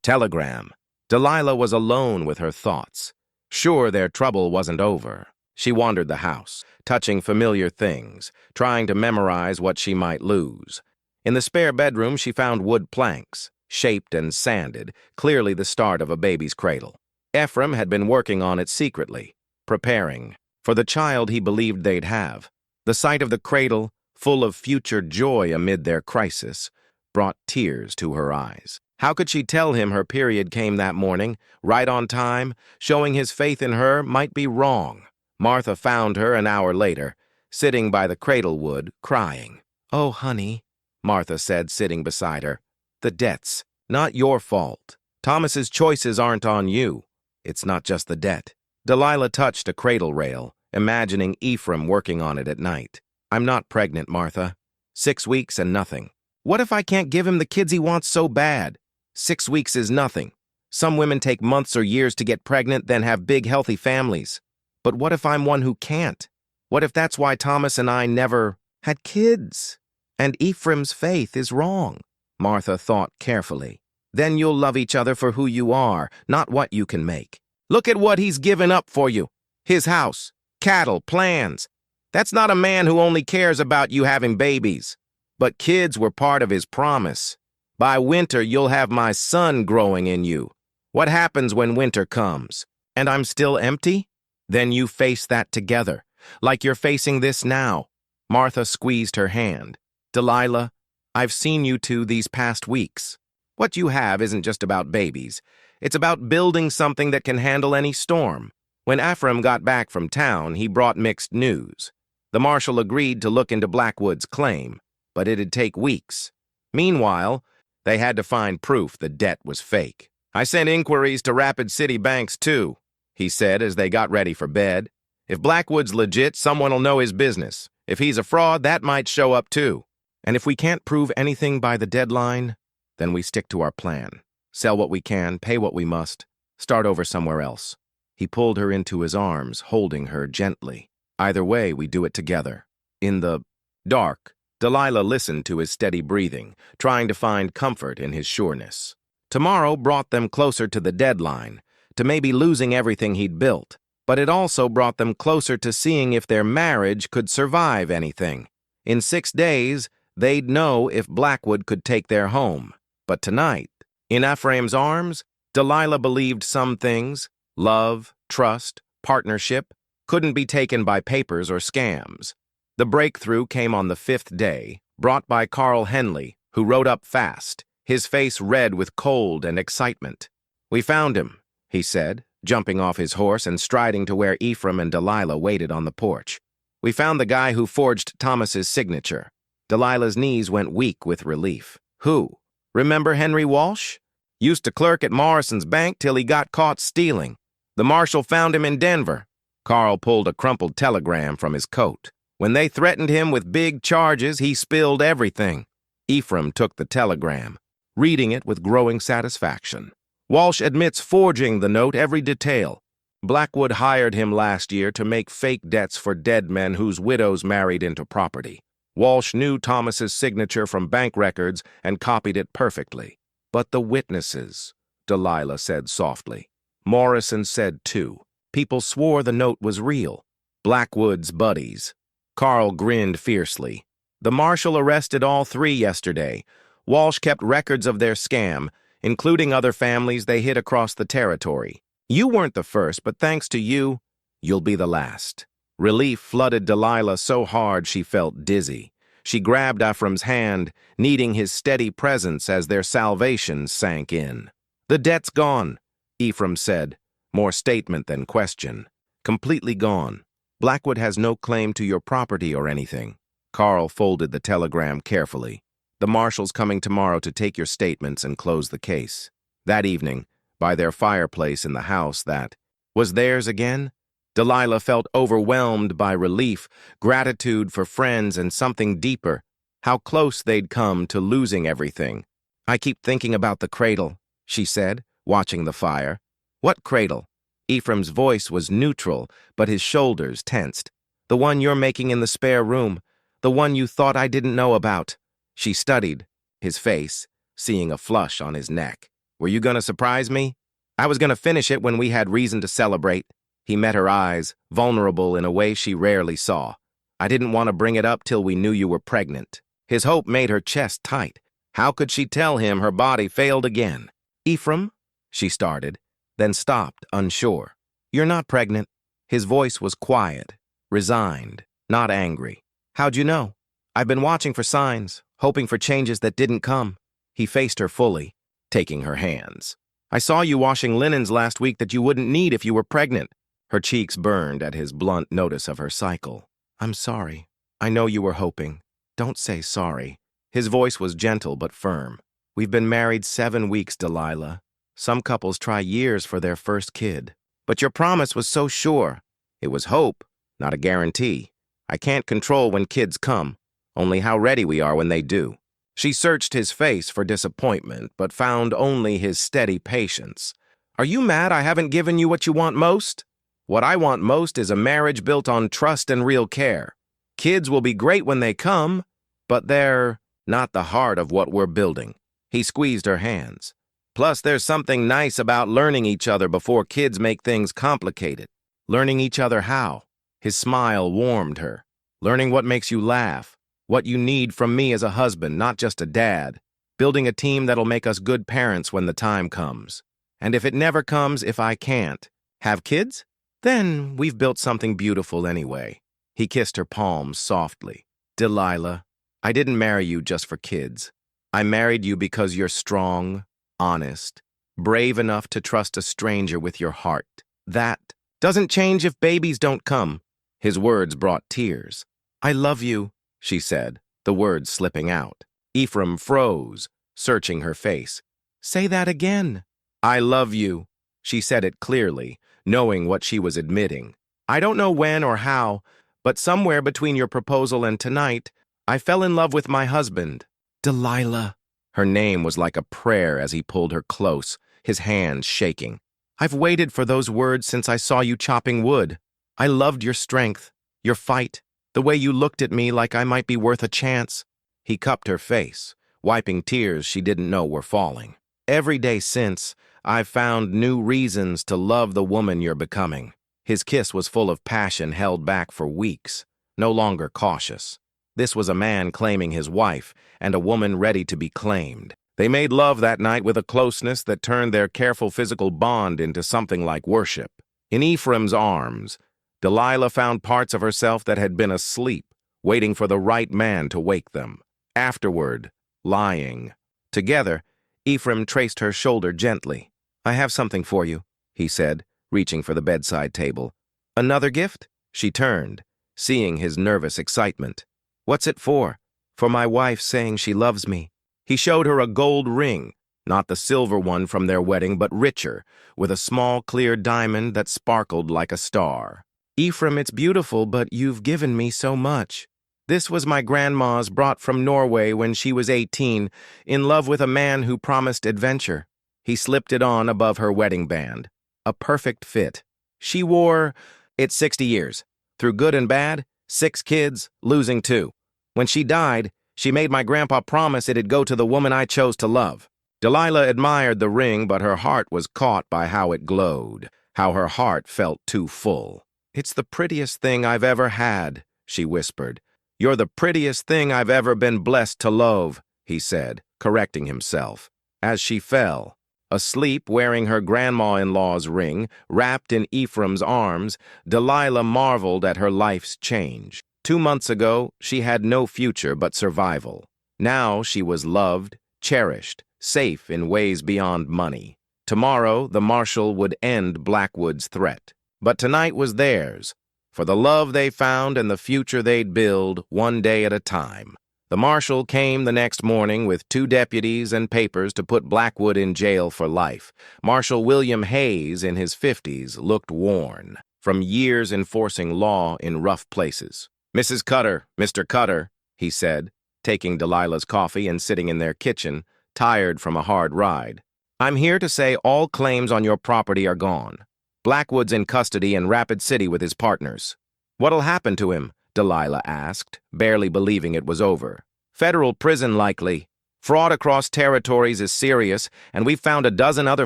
telegram, Delilah was alone with her thoughts. Sure, their trouble wasn't over. She wandered the house, touching familiar things, trying to memorize what she might lose. In the spare bedroom, she found wood planks, shaped and sanded, clearly the start of a baby's cradle. Ephraim had been working on it secretly, preparing for the child he believed they'd have. The sight of the cradle, full of future joy amid their crisis, brought tears to her eyes. How could she tell him her period came that morning, right on time? Showing his faith in her might be wrong. Martha found her an hour later, sitting by the cradle wood, crying. "Oh, honey," Martha said, sitting beside her. "The debt's not your fault. Thomas's choices aren't on you. It's not just the debt." Delilah touched a cradle rail, imagining Ephraim working on it at night. "I'm not pregnant, Martha. 6 weeks and nothing. What if I can't give him the kids he wants so bad? 6 weeks is nothing. Some women take months or years to get pregnant, then have big, healthy families. But what if I'm one who can't? What if that's why Thomas and I never had kids? And Ephraim's faith is wrong?" Martha thought carefully. "Then you'll love each other for who you are, not what you can make. Look at what he's given up for you. His house, cattle, plans. That's not a man who only cares about you having babies. But kids were part of his promise. By winter, you'll have my son growing in you. What happens when winter comes? And I'm still empty? Then you face that together, like you're facing this now." Martha squeezed her hand. "Delilah, I've seen you two these past weeks. What you have isn't just about babies. It's about building something that can handle any storm." When Ephraim got back from town, he brought mixed news. The marshal agreed to look into Blackwood's claim, but it'd take weeks. Meanwhile, they had to find proof the debt was fake. "I sent inquiries to Rapid City banks, too," he said as they got ready for bed. "If Blackwood's legit, someone'll know his business. If he's a fraud, that might show up, too. And if we can't prove anything by the deadline, then we stick to our plan. Sell what we can, pay what we must, start over somewhere else." He pulled her into his arms, holding her gently. "Either way, we do it together." In the dark, Delilah listened to his steady breathing, trying to find comfort in his sureness. Tomorrow brought them closer to the deadline, to maybe losing everything he'd built, but it also brought them closer to seeing if their marriage could survive anything. In 6 days, they'd know if Blackwood could take their home. But tonight, in Ephraim's arms, Delilah believed some things, love, trust, partnership, couldn't be taken by papers or scams. The breakthrough came on the 5th day, brought by Carl Henley, who rode up fast, his face red with cold and excitement. "We found him," he said, jumping off his horse and striding to where Ephraim and Delilah waited on the porch. "We found the guy who forged Thomas's signature." Delilah's knees went weak with relief. "Who? Remember Henry Walsh? Used to clerk at Morrison's bank till he got caught stealing. The marshal found him in Denver." Carl pulled a crumpled telegram from his coat. "When they threatened him with big charges, he spilled everything." Ephraim took the telegram, reading it with growing satisfaction. "Walsh admits forging the note every detail. Blackwood hired him last year to make fake debts for dead men whose widows married into property. Walsh knew Thomas's signature from bank records and copied it perfectly. But the witnesses," Delilah said softly. "Morrison said too. People swore the note was real. Blackwood's buddies." Carl grinned fiercely. "The marshal arrested all 3 yesterday. Walsh kept records of their scam, including other families they hid across the territory. You weren't the first, but thanks to you, you'll be the last." Relief flooded Delilah so hard she felt dizzy. She grabbed Ephraim's hand, needing his steady presence as their salvation sank in. "The debt's gone," Ephraim said, more statement than question. "Completely gone. Blackwood has no claim to your property or anything." Carl folded the telegram carefully. "The marshal's coming tomorrow to take your statements and close the case." That evening, by their fireplace in the house that was theirs again, Delilah felt overwhelmed by relief, gratitude for friends, and something deeper, how close they'd come to losing everything. "I keep thinking about the cradle," she said, watching the fire. "What cradle?" Ephraim's voice was neutral, but his shoulders tensed. "The one you're making in the spare room. The one you thought I didn't know about." She studied his face, seeing a flush on his neck. "Were you gonna surprise me?" "I was gonna finish it when we had reason to celebrate." He met her eyes, vulnerable in a way she rarely saw. "I didn't want to bring it up till we knew you were pregnant." His hope made her chest tight. How could she tell him her body failed again? "Ephraim?" she started, then stopped, unsure. "You're not pregnant." His voice was quiet, resigned, not angry. "How'd you know?" "I've been watching for signs, hoping for changes that didn't come." He faced her fully, taking her hands. "I saw you washing linens last week that you wouldn't need if you were pregnant." Her cheeks burned at his blunt notice of her cycle. "I'm sorry. I know you were hoping. Don't say sorry." His voice was gentle but firm. "We've been married 7 weeks, Delilah. Some couples try years for their first kid. But your promise was so sure." "It was hope, not a guarantee. I can't control when kids come, only how ready we are when they do." She searched his face for disappointment, but found only his steady patience. "Are you mad I haven't given you what you want most?" "What I want most is a marriage built on trust and real care. Kids will be great when they come, but they're not the heart of what we're building." He squeezed her hands. "Plus, there's something nice about learning each other before kids make things complicated." "Learning each other how?" His smile warmed her. "Learning what makes you laugh, what you need from me as a husband, not just a dad. Building a team that'll make us good parents when the time comes. And if it never comes, if I can't have kids, then we've built something beautiful anyway." He kissed her palms softly. "Delilah, I didn't marry you just for kids. I married you because you're strong, honest, brave enough to trust a stranger with your heart. That doesn't change if babies don't come." His words brought tears. "I love you," she said, the words slipping out. Ephraim froze, searching her face. "Say that again." "I love you." She said it clearly, knowing what she was admitting. "I don't know when or how, but somewhere between your proposal and tonight, I fell in love with my husband." "Delilah." Her name was like a prayer as he pulled her close, his hands shaking. "I've waited for those words since I saw you chopping wood. I loved your strength, your fight, the way you looked at me like I might be worth a chance." He cupped her face, wiping tears she didn't know were falling. "Every day since, I've found new reasons to love the woman you're becoming." His kiss was full of passion held back for weeks, no longer cautious. This was a man claiming his wife, and a woman ready to be claimed. They made love that night with a closeness that turned their careful physical bond into something like worship. In Ephraim's arms, Delilah found parts of herself that had been asleep, waiting for the right man to wake them. Afterward, lying. Together, Ephraim traced her shoulder gently. "I have something for you," he said, reaching for the bedside table. "Another gift?" She turned, seeing his nervous excitement. "What's it for?" "For my wife saying she loves me." He showed her a gold ring, not the silver one from their wedding, but richer, with a small clear diamond that sparkled like a star. "Ephraim, it's beautiful, but you've given me so much. This was my grandma's, brought from Norway when she was 18, in love with a man who promised adventure." He slipped it on above her wedding band. A perfect fit. She wore it 60 years. Through good and bad, 6 kids, losing 2. When she died, she made my grandpa promise it'd go to the woman I chose to love. Delilah admired the ring, but her heart was caught by how it glowed, how her heart felt too full. "It's the prettiest thing I've ever had," she whispered. "You're the prettiest thing I've ever been blessed to love," he said, correcting himself. As she fell, asleep wearing her grandma-in-law's ring, wrapped in Ephraim's arms, Delilah marveled at her life's change. 2 months ago, she had no future but survival. Now she was loved, cherished, safe in ways beyond money. Tomorrow, the marshal would end Blackwood's threat. But tonight was theirs, for the love they found and the future they'd build, one day at a time. The marshal came the next morning with 2 deputies and papers to put Blackwood in jail for life. Marshal William Hayes, in his 50s, looked worn. from years enforcing law in rough places. "Mrs. Cutter, Mr. Cutter," he said, taking Delilah's coffee and sitting in their kitchen, tired from a hard ride. "I'm here to say all claims on your property are gone. Blackwood's in custody in Rapid City with his partners." "What'll happen to him?" Delilah asked, barely believing it was over. "Federal prison, likely. Fraud across territories is serious, and we've found a dozen other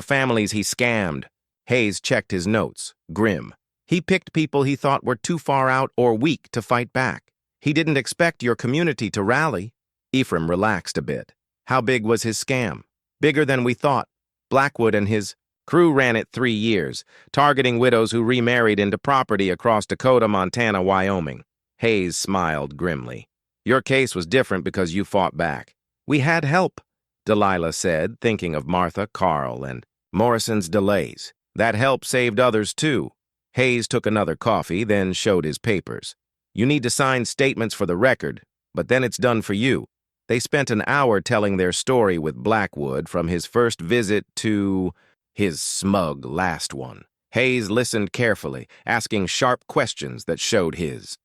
families he scammed." Hayes checked his notes, grim. He picked people he thought were too far out or weak to fight back. He didn't expect your community to rally. Ephraim relaxed a bit. "How big was his scam?" "Bigger than we thought. Blackwood and his crew ran it 3 years, targeting widows who remarried into property across Dakota, Montana, Wyoming." Hayes smiled grimly. "Your case was different because you fought back." "We had help," Delilah said, thinking of Martha, Carl, and Morrison's delays. "That help saved others, too." Hayes took another coffee, then showed his papers. "You need to sign statements for the record, but then it's done for you." They spent an hour telling their story with Blackwood from his first visit to his smug last one. Hayes listened carefully, asking sharp questions that showed his